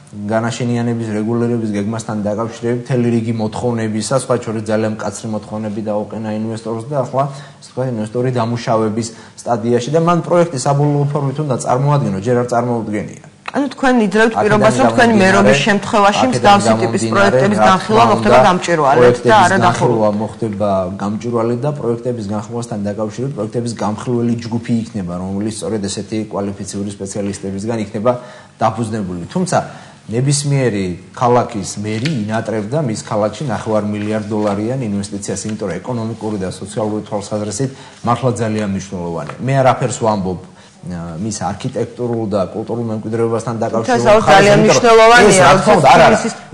განაშენიანების რეგულირების გეგმასთან დაკავშირებით მთელი რიგი მოთხოვნებისა, სხვა შორის ძალიან მკაცრი მოთხოვნები დაუყენა ინვესტორს და ახლა ასე ვთქვათ, ინვესტორი დამუშავების სტადიაში და მან პროექტი საბოლოო ფორმით უნდა წარმოადგინოს, ჯერ არ წარმოუდგენია. ანუ თქვენ იძლევთ პირობას, რომ თქვენი მერობის შემთხვევაში მსგავსი ტიპის პროექტების განხილვა მოხდება გამჭვირვალედ და არა განხილვა მოხდება გამჭვირვალედ და პროექტების განხილვასთან დაკავშირებით პროექტების გამხილველი ჯგუფი იქნება, რომელიც სწორედ ესეთი კვალიფიციური სპეციალისტებისგან იქნება დაფუძნებული. თუმცა ნებისმიერი ქალაქის მერი ინატრებდა მის ქალაქში $9 მილიარდიან ინვესტიციას, იმიტომ რომ ეკონომიკური და სოციალური თვალსაზრისით მართლა ძალიან მნიშვნელოვანია. მე არაფერს ვამბობ მის არქიტექტურულ და კულტურულ მემკვიდრეობასთან დაკავშირებით ძალიან მნიშვნელოვანია,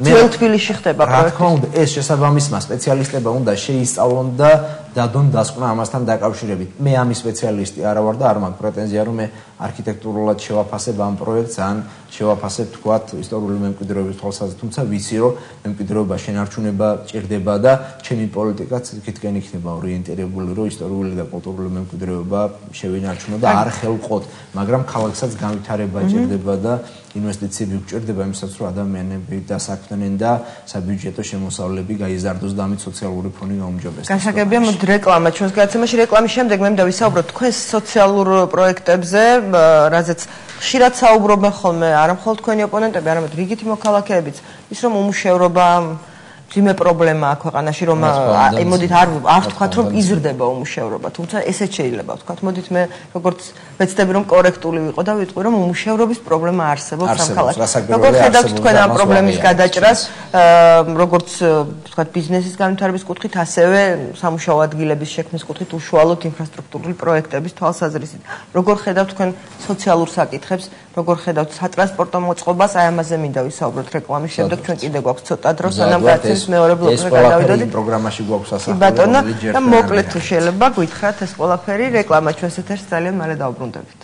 ძველ თბილისში ხდება პროექტი. რა თქმა უნდა, ეს შესაბამისმა სპეციალისტებმა უნდა შეისწავლონ და დადონ დასკვნა ამასთან დაკავშირებით. მე ამის სპეციალისტი არა ვარ და არ მაქვს პრეტენზია, რომ მე არქიტექტურულად შევაფასებ ამ პროექტს, ან შევაფასებ თქვათ ისტორიული მემკვიდრეობის თვალსაზრისით, თუმცა ვიცი, რომ მემკვიდრეობა შენარჩუნება ჭირდება და ჩემი პოლიტიკაც იქითკენ იქნება ორიენტირებული, რომ ისტორიული და კულტურული მემკვიდრეობა შევინარჩუნო და არ ხელყოთ, მაგრამ ქალაქსაც განვითარება ჭირდება და ინვესტიციები გჭირდება იმისაც, რომ ადამიანები დასაქმდნენ და საბიუჯეტო შემოსავლები გაიზარდოს და ამით სოციალური ფონი გაუმჯობესდეს. გასაგებია, მოდი რეკლამა ჩვენს გადაცემაში. რეკლამის შემდეგ მე მინდა ვისაუბროთ თქვენს სოციალურ პროექტებზე, რაზეც ხშირად საუბრობენ ხოლმე არა მხოლოდ თქვენი ოპონენტები, არამედ რიგითი მოქალაქეებიც, ის რომ უმუშევრობა ძიმე პრობლემაა ქვეყანაში, რომ მოდით არ ვთქვათ, რომ იზრდება უმუშევრობა, თუმცა ესეც შეიძლება ვთქვათ. მოდით მე როგორც ვეცდები, რომ კორექტული ვიყო და ვიტყვი, რომ უმუშევრობის პრობლემა არსებობს ამ ქალაქში. როგორ ხედავთ თქვენ ამ პრობლემის გადაჭრას, როგორც ვთქვათ, ბიზნესის განვითარების კუთხით, ასევე სამუშაო ადგილების შექმნის კუთხით, უშუალოდ ინფრასტრუქტურული პროექტების თვალსაზრისით. როგორ ხედავთ თქვენ სოციალურ საკითხებს, როგორ ხედავთ სატრანსპორტო მოწყობას, აი ამაზე მინდა ვისაუბროთ რეკლამის შემდეგ. ჩვენ კიდე გვაქვს ცოტა დრო, სანამ გადაცემის მეორე ბლოკზე გადავიდოდით. პროგრამაში გვაქვს ასახული. ბატონო, და მოკლედ თუ შეიძლება გითხრათ ეს ყველაფერი, რეკლამა ჩვენს ეთერში ძალიან მალე დავბრუნდებით.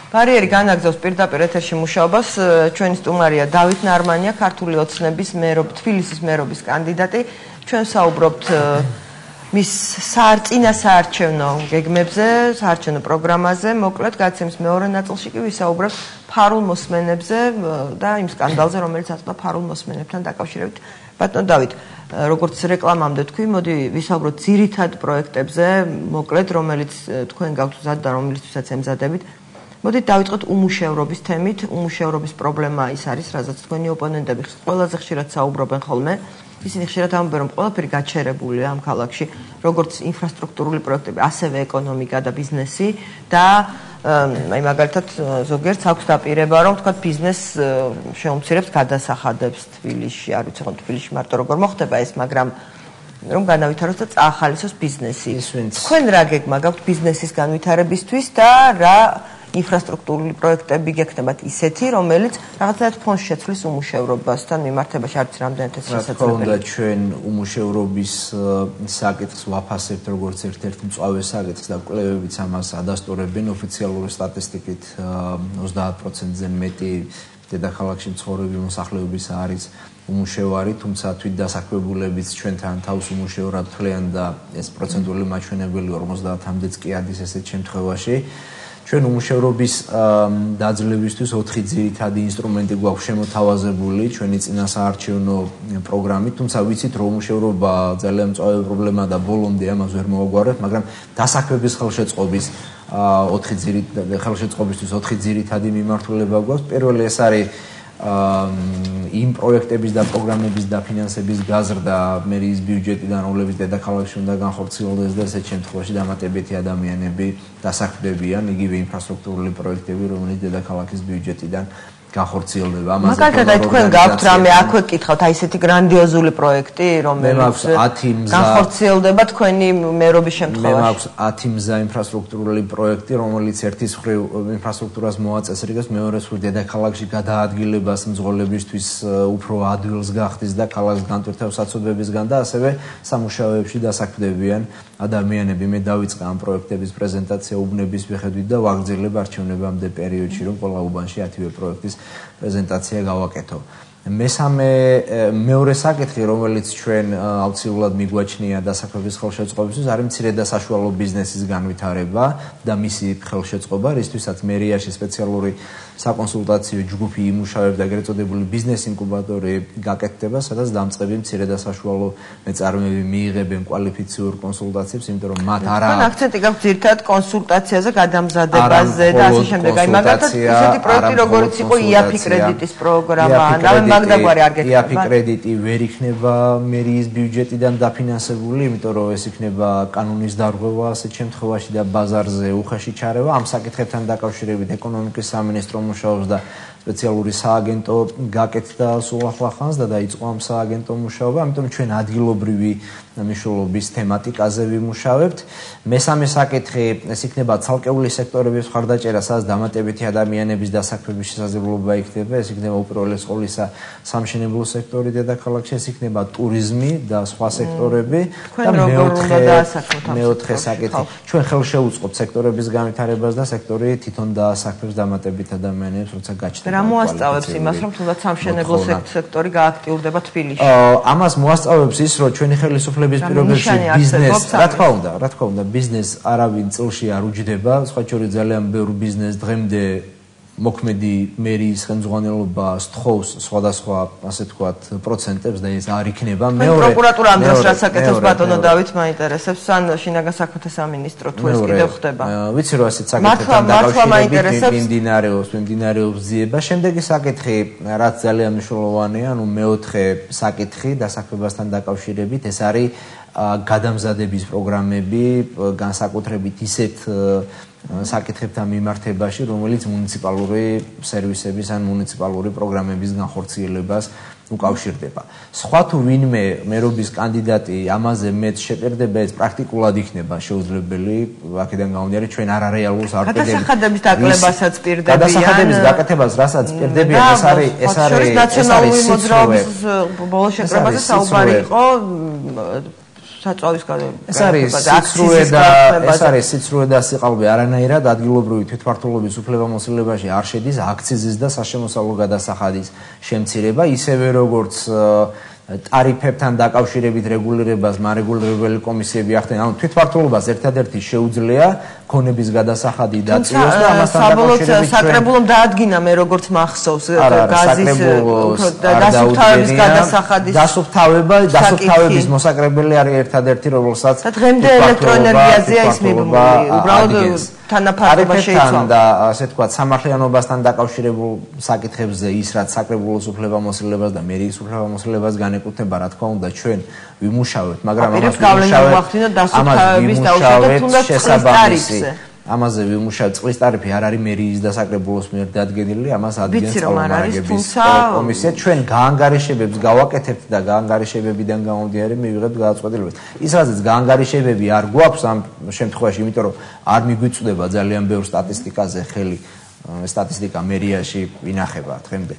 ბარიერი განაგზავს პირდაპირ ეთერში მუშაობას. ჩვენი სტუმარია დავით ნარმანია, ქართული ოცნების თბილისის მერობის კანდიდატი. ჩვენ საუბრობთ მის წინა საარჩევნო გეგმებზე, საარჩევნო პროგრამაზე. მოკლედ გადაცემის მეორე ნაწილში კი ვისაუბრებთ ფარულ მოსმენებზე და იმ სკანდალზე, რომელიც აწყვეტა ფარულ მოსმენებთან დაკავშირებით. ბატონო დავით, როგორც რეკლამამდე თქვი, მოდი ვისაუბროთ ძირითად პროექტებზე, მოკლედ, რომელიც თქვენ გაქვთ მზად და რომლისთვისაც ემზადებით. მოდით დავიწყოთ უმუშევრობის თემით. უმუშევრობის პრობლემა ის არის, რაზეც თქვენი ოპონენტები ყველაზე ხშირად საუბრობენ ხოლმე. ისინი ხშირად ამბობენ, რომ ყველაფერი გაჩერებულია ამ ქალაქში, როგორც ინფრასტრუქტურული პროექტები, ასევე ეკონომიკა და ბიზნესი და აი მაგალითად ზოგიერთს აქვს დაპირება, რომ თქვა ბიზნესს შეუმცირებს გადასახადებს თბილისში, არ ვიცი, ხომ თბილისში მარტო როგორ მოხდება ეს, მაგრამ რომ განავითაროს და წაახალისოს ბიზნესი. თქვენ რა გეგმა გაქვთ ბიზნესის განვითარებისთვის და რა ინფრასტრუქტურული პროექტები გექნებათ ისეთი, რომელიც რაღაცნაირად ფონს შეცვლის უმუშევრობასთან მიმართებაში, არც რამდენად ეს შესაძლებელია. რა ჩვენ უმუშევრობის საკითხს ვაფასებთ როგორც ერთ-ერთ მწვავე საკითხს და კვლევებიც ამას ადასტურებენ. ოფიციალური სტატისტიკით 30%-ზე მეტი დედაქალაქში მცხოვრები მოსახლეობის არის უმუშევარი, თუმცა თვითდასაქმებულებიც ჩვენთან თავს უმუშევრად თვლიან და ეს პროცენტული მაჩვენებელი 50-მდეც კი ადის ესეთ შემთხვევაში. ჩვენ უმუშევრობის დაძლევისთვის 4 ძირითადი ინსტრუმენტი გვაქვს შემოთავაზებული ჩვენი წინასაარჩევნო პროგრამით, თუმცა ვიცით, რომ უმუშევრობა ძალიან მწვავე პრობლემაა და ბოლომდე ამას ვერ მოვაგვარებთ, მაგრამ დასაქმების ხელშეწყობის 4 ძირითადი მიმართულება გვაქვს. პირველი ეს არის იმ პროექტების და პროგრამების დაფინანსების გაზრდა მერის ბიუჯეტიდან, რომლებიც დედაქალაქში უნდა განხორციელდეს და ესეთ შემთხვევაში დამატებითი ადამიანები დასაქმდებიან, იგივე ინფრასტრუქტურული პროექტები, რომელიც დედაქალაქის ბიუჯეტიდან განხორციელდება. მაგალითად, აი თქვენ გაქვთ რამე აქვე გკითხავთ, აი ესეთი გრანდიოზული პროექტი, რომელიც განხორციელდება თქვენი მერობის შემთხვევაში. მე მაქვს 10 მზა ინფრასტრუქტურული პროექტი, რომელიც ერთის მხრივ ინფრასტრუქტურას მოაწესრიგებს, მეორე მხრივ დედაქალაქში გადაადგილებას მძღოლებისთვის უფრო ადვილს გახდის და ქალაქს განტვირთავს საცობებისგან და ასევე სამუშაოებში დასაქმდებიან ადამიანები. მე დავიწყე ამ პროექტების პრეზენტაცია უბნების მიხედვით და ვაგრძელებ არჩევნებამდე პერიოდში, რომ ყველა უბანში 10-ვე პროექტის პრეზენტაცია გავაკეთო. მესამე მეორე საკითხი, რომელიც ჩვენ აუცილებლად მიგვაჩნია დასაქმების ხელშეწყობისთვის, არის მცირე და საშუალო ბიზნესის განვითარება და მისი ხელშეწყობა, რისთვისაც მერიაში სპეციალური საკონსულტაციო ჯგუფი იმუშავებს და ეგრეთ წოდებული ბიზნეს ინკუბატორი გაკეთდება, სადაც დამწყები მცირე და საშუალო მეწარმეები მიიღებენ კვალიფიციურ კონსულტაციებს, იმიტომ რომ მათ არა აქვს აქცენტი გაქვთ ძირითადად კონსულტაციაზე, გადამზადებაზე და ასე შემდეგ. აი მაგალითად ისეთი პროექტი როგორც იყო IAPI კრედიტის პროგრამა, მაგდაგვარი არ გეკეთება. IAPI კრედიტი ვერ იქნება მერიის ბიუჯეტიდან დაფინანსებული, იმიტომ რომ ეს იქნება კანონის დარღვევა ასეთ შემთხვევაში და ბაზარზე უხეში ჩარევა. ამ საკითხებთან დაკავშირებით ეკონომიკის სამინისტრო მუშაობს და სპეციალური სააგენტო გაკეთდა სულ ახლახანს და დაიწყო ამ სააგენტო მუშაობა, ამიტომ ჩვენ ადგილობრივი მნიშვნელობის თემატიკაზე ვიმუშავებთ. მესამე საკითხი, ეს იქნება ცალკეული სექტორების მხარდაჭერა, სადაც დამატებითი ადამიანების დასაქმების შესაძლებლობა იქნება, ეს იქნება უპირველეს ყოვლისა სამშენებლო სექტორი დედაქალაქში, ეს იქნება ტურიზმი და სხვა სექტორები და მეოთხე საკითხი, ჩვენ ხელშეუწყობთ სექტორების განვითარებას და სექტორი თვითონ დაასაქმებს დამატებით ადამიანებს, როცა გაჩნდება. რა მოასწავებს იმას, რომ თუნდაც სამშენებლო სექტორი გააქტიურდება თბილისში? ამას მოასწავებს ის, რომ ჩვენი ხელისუფლების პირობებში ბიზნეს, რა თქმა უნდა, ბიზნეს არავინ წილში არ უჯდება, სხვა შორის ძალიან ბევრ ბიზნეს დღემდე მოქმედი მერიის ხელმძღვანელობა სთხოვს სხვადასხვა, ასე ვთქვათ, პროცენტებს და ეს არ იქნება. მეორე პროკურატურა ამ დროს რაც აკეთებს ბატონო დავით მაინტერესებს, ან შინაგან საქმეთა სამინისტრო თუ ეს კიდევ ხდება. ვიცი რომ ასეთ საკითხებთან დაკავშირებით მიმდინარეობს ძიება. შემდეგი საკითხი, რაც ძალიან მნიშვნელოვანია, ანუ მეოთხე საკითხი დასაქმებასთან დაკავშირებით, ეს არის გადამზადების პროგრამები, განსაკუთრებით ისეთ საკითხებთან მიმართებაში, რომელიც მუნიციპალური სერვისების ან მუნიციპალური პროგრამების განხორციელებას უკავშირდება. სხვა თუ ვინმე მერობის კანდიდატი ამაზე მეც შეპირდება, ეს პრაქტიკულად იქნება შეუძლებელი, აქედან გამომდინარე ჩვენ არარეალურს არ ვპირდებით. გადასახადების დაკლებასაც პირდებიან. გადასახადების გაკეთებას რასაც პირდებიან, ეს არის ნაციონალური მოძრაობის ბოლო შეკრებაზე საუბარი იყო. ეს არის სიცრუე და სიყალბე არანაირად ადგილობრივი თვითმმართველობის უფლებამოსილებაში არ შედის აქციზის და საშემოსავლო გადასახადის შემცირება, ისევე როგორც ტარიფებთან დაკავშირებით რეგულირებას მარეგულირებელი კომისიები ახდენენ. ანუ თვითმმართველობას ერთადერთი შეუძლია ქონების გადასახადი დაწიოს და ამასთან დაკავშირებით საკრებულომ დაადგინა მე როგორც მახსოვს გაზის დასუფთავების გადასახადის დასუფთავების მოსაკრებელი არის ერთადერთი, რომელსაც დღემდე ელექტროენერგიაზეა ის მიბმული, უბრალოდ თანაფარდობა შეიცვალა და ასე ვთქვათ სამართლიანობასთან დაკავშირებულ საკითხებზე ის რაც საკრებულოს უფლებამოსილებას და მერიის უფლებამოსილებას განეკუთვნება, რა თქმა უნდა ჩვენ ვიმუშავებთ, მაგრამ ამაზე ვიმუშავებთ. წყლის ტარიფი არ არის მერიის და საკრებულოს მიერ დადგენილი, ამას ადგენს წყალმომარაგების კომისია. ჩვენ გაანგარიშებებს გავაკეთებთ და გაანგარიშებებიდან გამომდინარე მივიღებთ გადაწყვეტილებებს. ის რაზეც გაანგარიშებები არ გვაქვს ამ შემთხვევაში, იმიტომ რომ არ მიგვიწვდება ძალიან ბევრ სტატისტიკაზე ხელი, სტატისტიკა მერიაში ინახება დღემდე.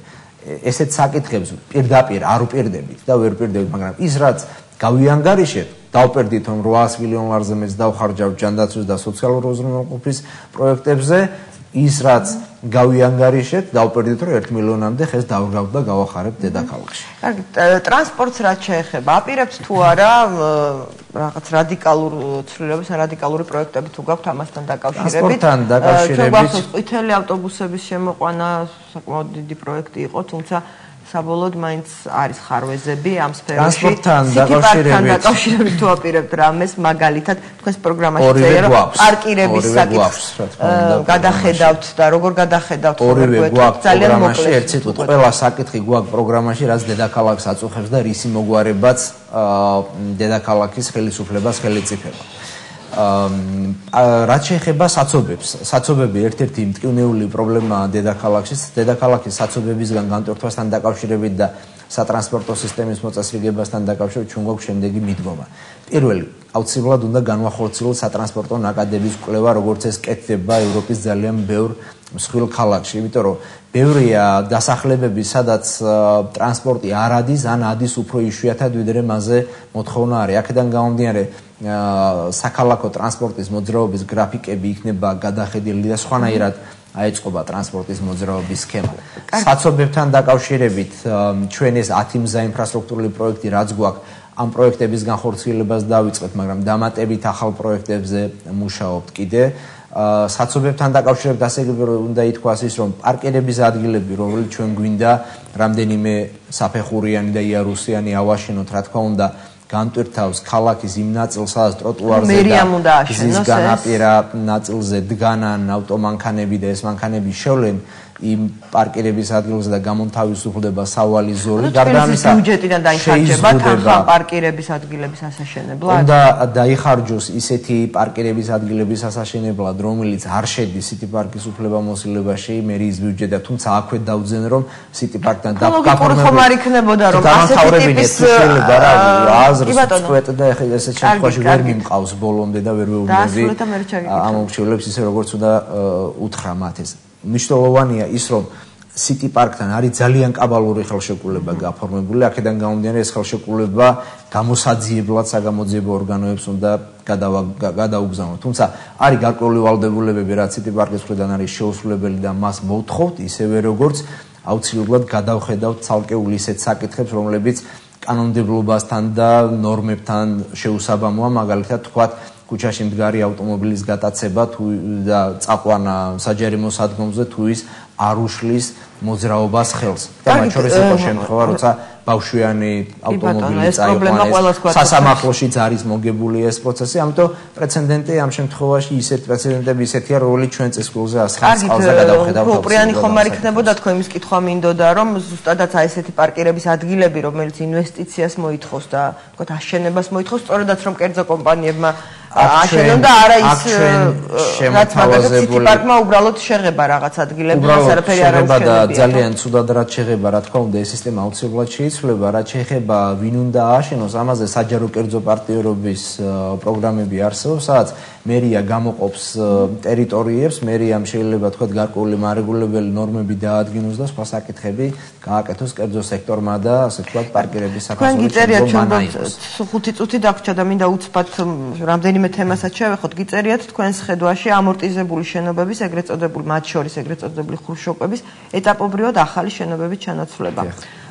ესეთ საკითხებს პირდაპირ არ უპირდებით და ვერ ვპირდებით, მაგრამ ის რაც გავიანგარიშებთ, დავპერდით რომ 800 მილიონ ლარზე მეც დავხარჯავ ჯანდაცვის და სოციალურ უზრუნველყოფის პროექტებზე, ის რაც გავიანგარიშებთ, დავპერდით რომ 1 მილიონამდე ხეს დავგავთ და გავახარებთ დედაქალაქში. კარგი, ტრანსპორტს რაც შეეხება, აპირებთ თუ არა რაღაც რადიკალურ ცვლილებას, რადიკალური პროექტები თუ გაქვთ ამასთან დაკავშირებით? ტრანსპორტთან დაკავშირებით ყვითელი ავტობუსების შემოყვანა საკმაოდ დიდი პროექტი იყო, თუმცა საბოლოოდ მაინც არის ხარვეზები ამ სფეროში. ტრანსპორტთან დაკავშირებით თუ აპირებთ რამეს, მაგალითად, თქვენს პროგრამაში წერია, რომ პარკირების საკითხს გადახედავთ და როგორ გადახედავთ ძალიან მოკლედ. ერთ სიტყვით, ყველა საკითხი გვაქვს პროგრამაში, რაც დედაქალაქს აწუხებს და რისი მოგვარებაც დედაქალაქის ხელისუფლებას ხელიწიფება. რაც შეეხება საცობებს, საცობები ერთ-ერთი მტკივნეული პრობლემაა დედაქალაქში. დედაქალაქის საცობებისგან განტვირთვასთან დაკავშირებით და სატრანსპორტო სისტემის მოწესრიგებასთან დაკავშირებით ჩვენ გვაქვს შემდეგი მიდგომა. პირველი, აუცილებლად უნდა განვახორციელოთ სატრანსპორტო ნაკადების კვლევა, როგორც ეს კეთდება ევროპის ძალიან ბევრ მსხვილ ქალაქში, იმიტომ რომ ბევრია დასახლებები, სადაც ტრანსპორტი არ ადის, ან ადის უფრო იშვიათად, ვიდრე მასზე მოთხოვნა არის. აქედან გამომდინარე, საქალაქო ტრანსპორტის მოძრაობის გრაფიკები იქნება გადახედილი და სხვანაირად აეწყობა ტრანსპორტის მოძრაობის სქემა. საცობებთან დაკავშირებით ჩვენ ეს 10 მზა ინფრასტრუქტურული პროექტი რაც გვაქვს ამ პროექტების განხორციელებას დავიწყეთ, მაგრამ დამატებით ახალ პროექტებზე მუშაობთ კიდე. საცობებთან დაკავშირებით ასე უნდა ითქვას ის, რომ პარკირების ადგილები, რომელიც ჩვენ გვინდა რამდენიმე საფეხურიანი და იარუსიანი ავაშენოთ, რა თქმა უნდა, განტვირთავს ქალაქის იმ ნაწილს, სადაც ტროტუარზე და გზის განაპირა ნაწილზე დგანან ავტომანქანები და ეს მანქანები შევლენ იმ პარკირების ადგილზე და გამონთავისუფლდება სავალი ზოლი. გარდა ამისა, ბიუჯეტიდან დაიხარჯება თან პარკირების ადგილების ასაშენებლად. უნდა დაიხარჯოს ისეთი პარკირების ადგილების ასაშენებლად, რომელიც არ შედის City Park-ის უფლებამოსილებაში, მერიის ბიუჯეტიდან, თუმცა აქვე დავძენ, რომ City Park-თან გაფორმებული ხომ არ იქნებოდა, რომ ასეთი ტიპის აზრს წვეთ და ესეთ შემთხვევაში ვერ მიმყავს ბოლომდე და ვერ ვეუბნები ამ მრჩევლებს ისე როგორც უნდა უთხრა მათ ეს. მნიშვნელოვანია ის, რომ City Park-თან არის ძალიან კაბალური ხელშეკრულება გაფორმებული, აქედან გამომდინარე ეს ხელშეკრულება გამოსაძიებლად საგამოძიებო ორგანოებს უნდა გადაუგზავნოთ. თუმცა არის გარკვეული ვალდებულებები, რაც City Park-ის მხრიდან არის შეუსრულებელი და მას მოვთხოვთ, ისევე როგორც აუცილებლად გადავხედავთ ცალკეულ ისეთ საკითხებს, რომლებიც კანონმდებლობასთან და ნორმებთან შეუსაბამოა, მაგალითად თქვათ ქუჩაში მდგარი ავტომობილის გატაცება თუ და წაყვანა საჯარიმო სადგომზე თუ ის არ უშლის მოძრაობას ხელს. და მათ შორის იყო შემთხვევა, როცა ბავშვიანი ავტომობილი წაიყვანეს, სასამართლოშიც არის მოგებული ეს პროცესი, ამიტომ პრეცედენტი ამ შემთხვევაში ისეთ პრეცედენტები ისეთია, რომელიც ჩვენ წესრიგზე ასხამს წყალზე გადავხედავთ. პროპრიანი ხომ არ იქნებოდა თქვენ იმის კითხვა მინდოდა, რომ ზუსტადაც აი ესეთი პარკირების ადგილები, რომელიც ინვესტიციას მოითხოვს და თქვათ აშენებას მოითხოვს, სწორედაც რომ კერძო კომპანიებმა აშენონ და არა ის რაც მაგალითად City Park-მა უბრალოდ შეღება რაღაც ადგილები და არაფერი არ უშენებია. ძალიან ცუდად რაც შეღება, რა თქმა უნდა, ეს სისტემა აუცილებლად შეიცვლება, რაც შეეხება ვინ უნდა ააშენოს, ამაზე საჯარო კერძო პარტნიორობის პროგრამები არსებობს, სადაც მერია გამოყოფს ტერიტორიებს, მერიამ შეიძლება თქვა გარკვეული მარეგულებელი ნორმები დაადგინოს და სხვა საკითხები გააკეთოს კერძო სექტორმა და ასე თქვა პარკირების საფასურის შემდგომ 5 წუთი დაგვრჩა და მინდა უცბად რამდენიმე თემასაც შევეხოთ. გიწერიათ თქვენს ხედვაში ამორტიზებული შენობების, ეგრეთ წოდებული მათ შორის ეგრეთ წოდებული ხრუშოპების ეტაპობრივად ახალი შენობების ჩანაცვლება.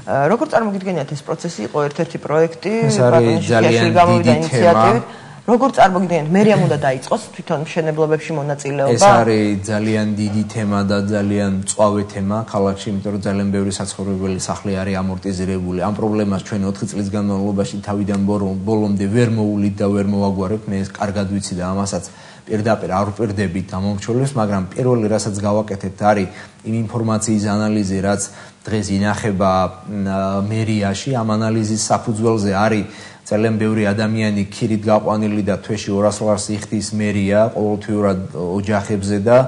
როგორ წარმოგიდგენიათ ეს პროცესი? იყო ერთ-ერთი პროექტი, ძალიან დიდი თემა. როგორ წარმოგიდგენიათ, მერიამ უნდა დაიწყოს თვითონ მშენებლობებში მონაწილეობა? ეს არის ძალიან დიდი თემა და ძალიან მწვავე თემა ქალაქში, იმიტომ რომ ძალიან ბევრი საცხოვრებელი სახლი არის ამორტიზირებული. ამ პრობლემას ჩვენ 4 წლის განმავლობაში თავიდან ბოლომდე ვერ მოულით და ვერ მოვაგვარებთ. მე ეს კარგად ვიცი და ამასაც პირდაპირ არ ვპირდებით ამომრჩევლებს, მაგრამ პირველი რასაც გავაკეთებთ არის იმ ინფორმაციის ანალიზი, რაც დღეს ინახება მერიაში. ამ ანალიზის საფუძველზე არის ძალიან ბევრი ადამიანი ქირით გაყვანილი და თვეში 200 ლარს იხდის მერია ყოველთვიურად ოჯახებზე და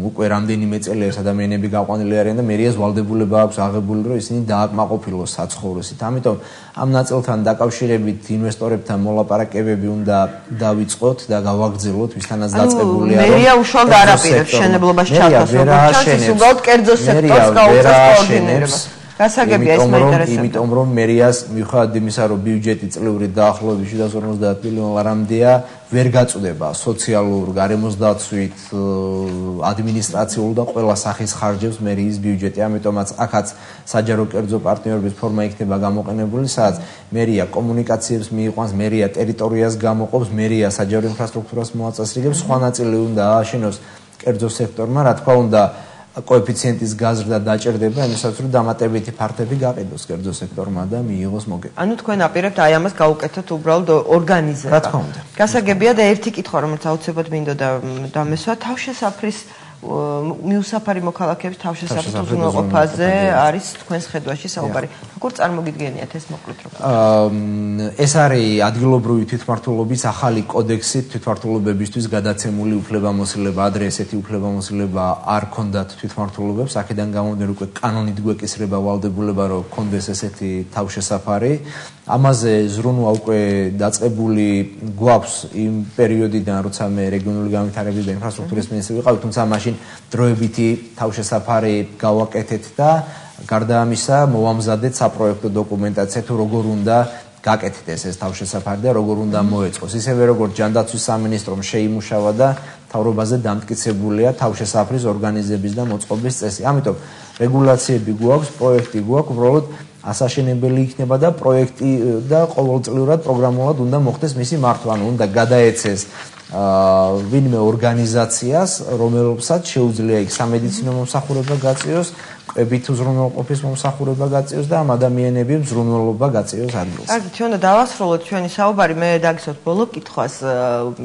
უკვე რამდენიმე წელია ეს ადამიანები გაყვანილი არიან და მერიას ვალდებულება აქვს აღებული, რომ ისინი დააკმაყოფილოს საცხოვრისით. ამიტომ ამ ნაწილთან დაკავშირებით ინვესტორებთან მოლაპარაკებები უნდა დავიწყოთ და გავაგრძელოთ, ვისთანაც დაწყებულია, რომ მერია უშუალოდ არ აპირებს შენებლობაში ჩართოს, როგორც უბრალოდ კერძო სექტორს გაუწევს კოორდინირებას. გასაგებია ეს მაინტერესებდა. იმიტომ რომ მერიას მიუხედავად იმისა, რომ ბიუჯეტი წლიური დაახლოებით 750 მილიონ ლარამდეა, ვერ გაწუდება სოციალურ, გარემოსდაცვით, ადმინისტრაციულ და ყველა სახის ხარჯებს მერიის ბიუჯეტი. ამიტომაც აქაც საჯარო კერძო პარტნიორობის ფორმა იქნება გამოყენებული, სადაც მერია კომუნიკაციებს მიიყვანს, მერია ტერიტორიას გამოყოფს, მერია საჯარო ინფრასტრუქტურას მოაწესრიგებს, სხვა ნაწილი უნდა ააშენოს კერძო სექტორმა, რა თქმა უნდა კოეფიციენტის გაზრდა დაჭერდება იმისათვის, რომ დამატებითი ფართები გაყიდოს კერძო სექტორმა და მიიღოს მოგება. ანუ თქვენ აპირებთ აი ამას გაუკეთოთ უბრალოდ ორგანიზება. რა თქმა უნდა. გასაგებია და ერთი კითხვა, რომელიც აუცილებლად მინდოდა დამესვა, თავშესაფრის მიუსაფარი მოქალაქეების თავშესაფრის უზრუნველყოფაზე არის თქვენს ხედვაში საუბარი. როგორ წარმოგიდგენიათ ეს მოკლედ რომ? ეს არის ადგილობრივი თვითმმართველობის ახალი კოდექსი თვითმმართველობებისთვის გადაცემული უფლებამოსილება. ადრე ესეთი უფლებამოსილება არ ჰქონდათ თვითმმართველობებს, აქედან გამომდინარე უკვე კანონით გვეკისრება ვალდებულება, რომ ჰქონდეს ესეთი თავშესაფარი. ამაზე ზრუნვა უკვე დაწყებული გვაქვს იმ პერიოდიდან, როცა მე რეგიონული განვითარების და ინფრასტრუქტურის მინისტრი ვიყავი, თუმცა მაშინ დროებითი თავშესაფარი გავაკეთეთ და გარდა ამისა მოვამზადეთ საპროექტო დოკუმენტაცია, თუ როგორ უნდა გაკეთდეს ეს თავშესაფარი და როგორ უნდა მოეწყოს. ისევე როგორც ჯანდაცვის სამინისტრომ შეიმუშავა და მთავრობაზე დამტკიცებულია თავშესაფრის ორგანიზების და მოწყობის წესი. ამიტომ რეგულაციები გვაქვს, პროექტი გვაქვს, უბრალოდ ასაშენებელი იქნება და პროექტი და ყოველწლიურად პროგრამულად უნდა მოხდეს მისი მართვა, ანუ უნდა გადაეცეს ვინმე ორგანიზაციას, რომელსაც შეუძლია იქ სამედიცინო მომსახურება გაწიოს, კვებით უზრუნველყოფის მომსახურება გაწიოს და ამ ადამიანების უზრუნველობა გაწიოს ადგილს. კარგი, ჩვენ უნდა დავასრულოთ ჩვენი საუბარი, მე დაგისვათ ბოლო კითხვას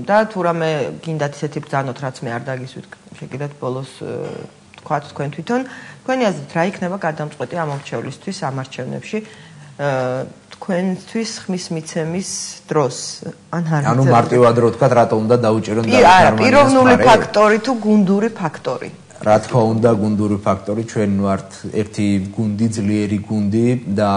და თუ რამე გინდათ ისეთი ბრძანოთ, რაც მე არ დაგისვით, შეგიძლიათ ბოლოს თქვათ თქვენ თვითონ, თქვენი აზრით რა იქნება გადამწყვეტი ამ არჩევლისთვის, ამ არჩევნებში თქვენთვის ხმის მიცემის დროს? ანუ მარტივად რო თქვა, რატო უნდა დაუჭირონ პიროვნული ფაქტორი თუ გუნდური ფაქტორი? რა თქმა უნდა, გუნდური ფაქტორი, ჩვენ ვართ ერთი გუნდი, ძლიერი გუნდი და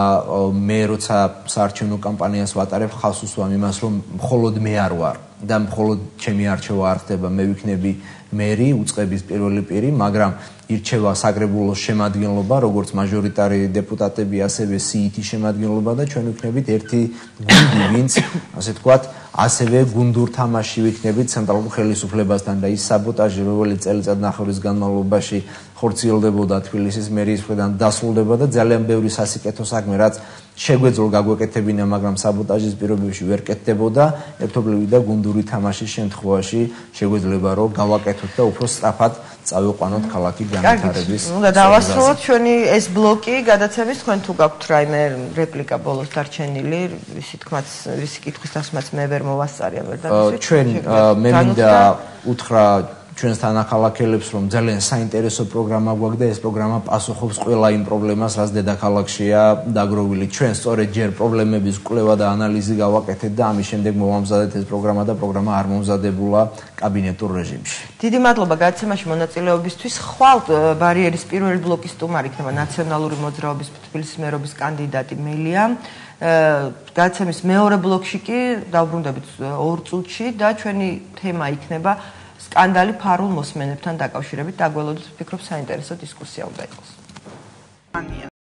მე როცა საარჩევნო კამპანიას ვატარებ, ხალხს უსვამ იმას, რომ მხოლოდ მე არ ვარ და მხოლოდ ჩემი არჩევა არ ხდება, მე ვიქნები მერი, უწყების პირველი პირი, მაგრამ ირჩევა საკრებულოს შემადგენლობა, როგორც მაჟორიტარი დეპუტატები, ასევე სიითი შემადგენლობა და ჩვენ ვიქნებით ერთი გუნდი, ვინც, ასე ვთქვათ, ასევე გუნდურ თამაში ვიქნებით ცენტრალურ ხელისუფლებასთან და ის საბოტაჟი, რომელიც წელიწადნახევრის განმავლობაში ხორციელდებოდა თბილისის მერიის მხრიდან დასრულდება და ძალიან ბევრი სასიკეთო საქმე, რაც შეგვეძლო გაგვეკეთებინა, მაგრამ საბოტაჟის პირობებში ვერ კეთდებოდა, ერთობლივი და გუნდური თამაშის შემთხვევაში შეგვეძლება რომ გავაკეთოთ და უფრო სწრაფად წავიყვანოთ ქალაქი განვითარების. უნდა დავასრულოთ ჩვენი ეს ბლოკი გადაცემის, თქვენ თუ გაქვთ რაიმე რეპლიკა ბოლოს დარჩენილი, ვისი თქმაც, ვისი კითხვის დასმაც მე ვერ მოვასწარია, ვერ დაგისვით. ჩვენ მე მინდა უთხრა ჩვენს თანახმადელებს, რომ ძალიან საინტერესო პროგრამა გვაქვს და ეს პროგრამა პასუხობს ყველა იმ პრობლემას, რაც დედაქალაქშია დაგროვილი. ჩვენ სწორედ ჯერ პრობლემების კვლევა და ანალიზი გავაკეთეთ და ამის შემდეგ მოვამზადეთ ეს პროგრამა და პროგრამა არ მომზადებულა კაბინეტურ რეჟიმში. დიდი მადლობა გადაცემაში მონაწილეობისთვის. ხვალ ბარიერის პირველი ბლოკის სტუმარი იქნება ნაციონალური მოძრაობის თბილისის მერობის კანდიდატი მელია. გადაცემის მეორე ბლოკში კი დავბრუნდებით 2 წუთში და ჩვენი თემა იქნება სკანდალი ფარულ მოსმენებთან დაკავშირებით. დაგველოდოთ, ვფიქრობ საინტერესო დისკუსია უნდა იყოს.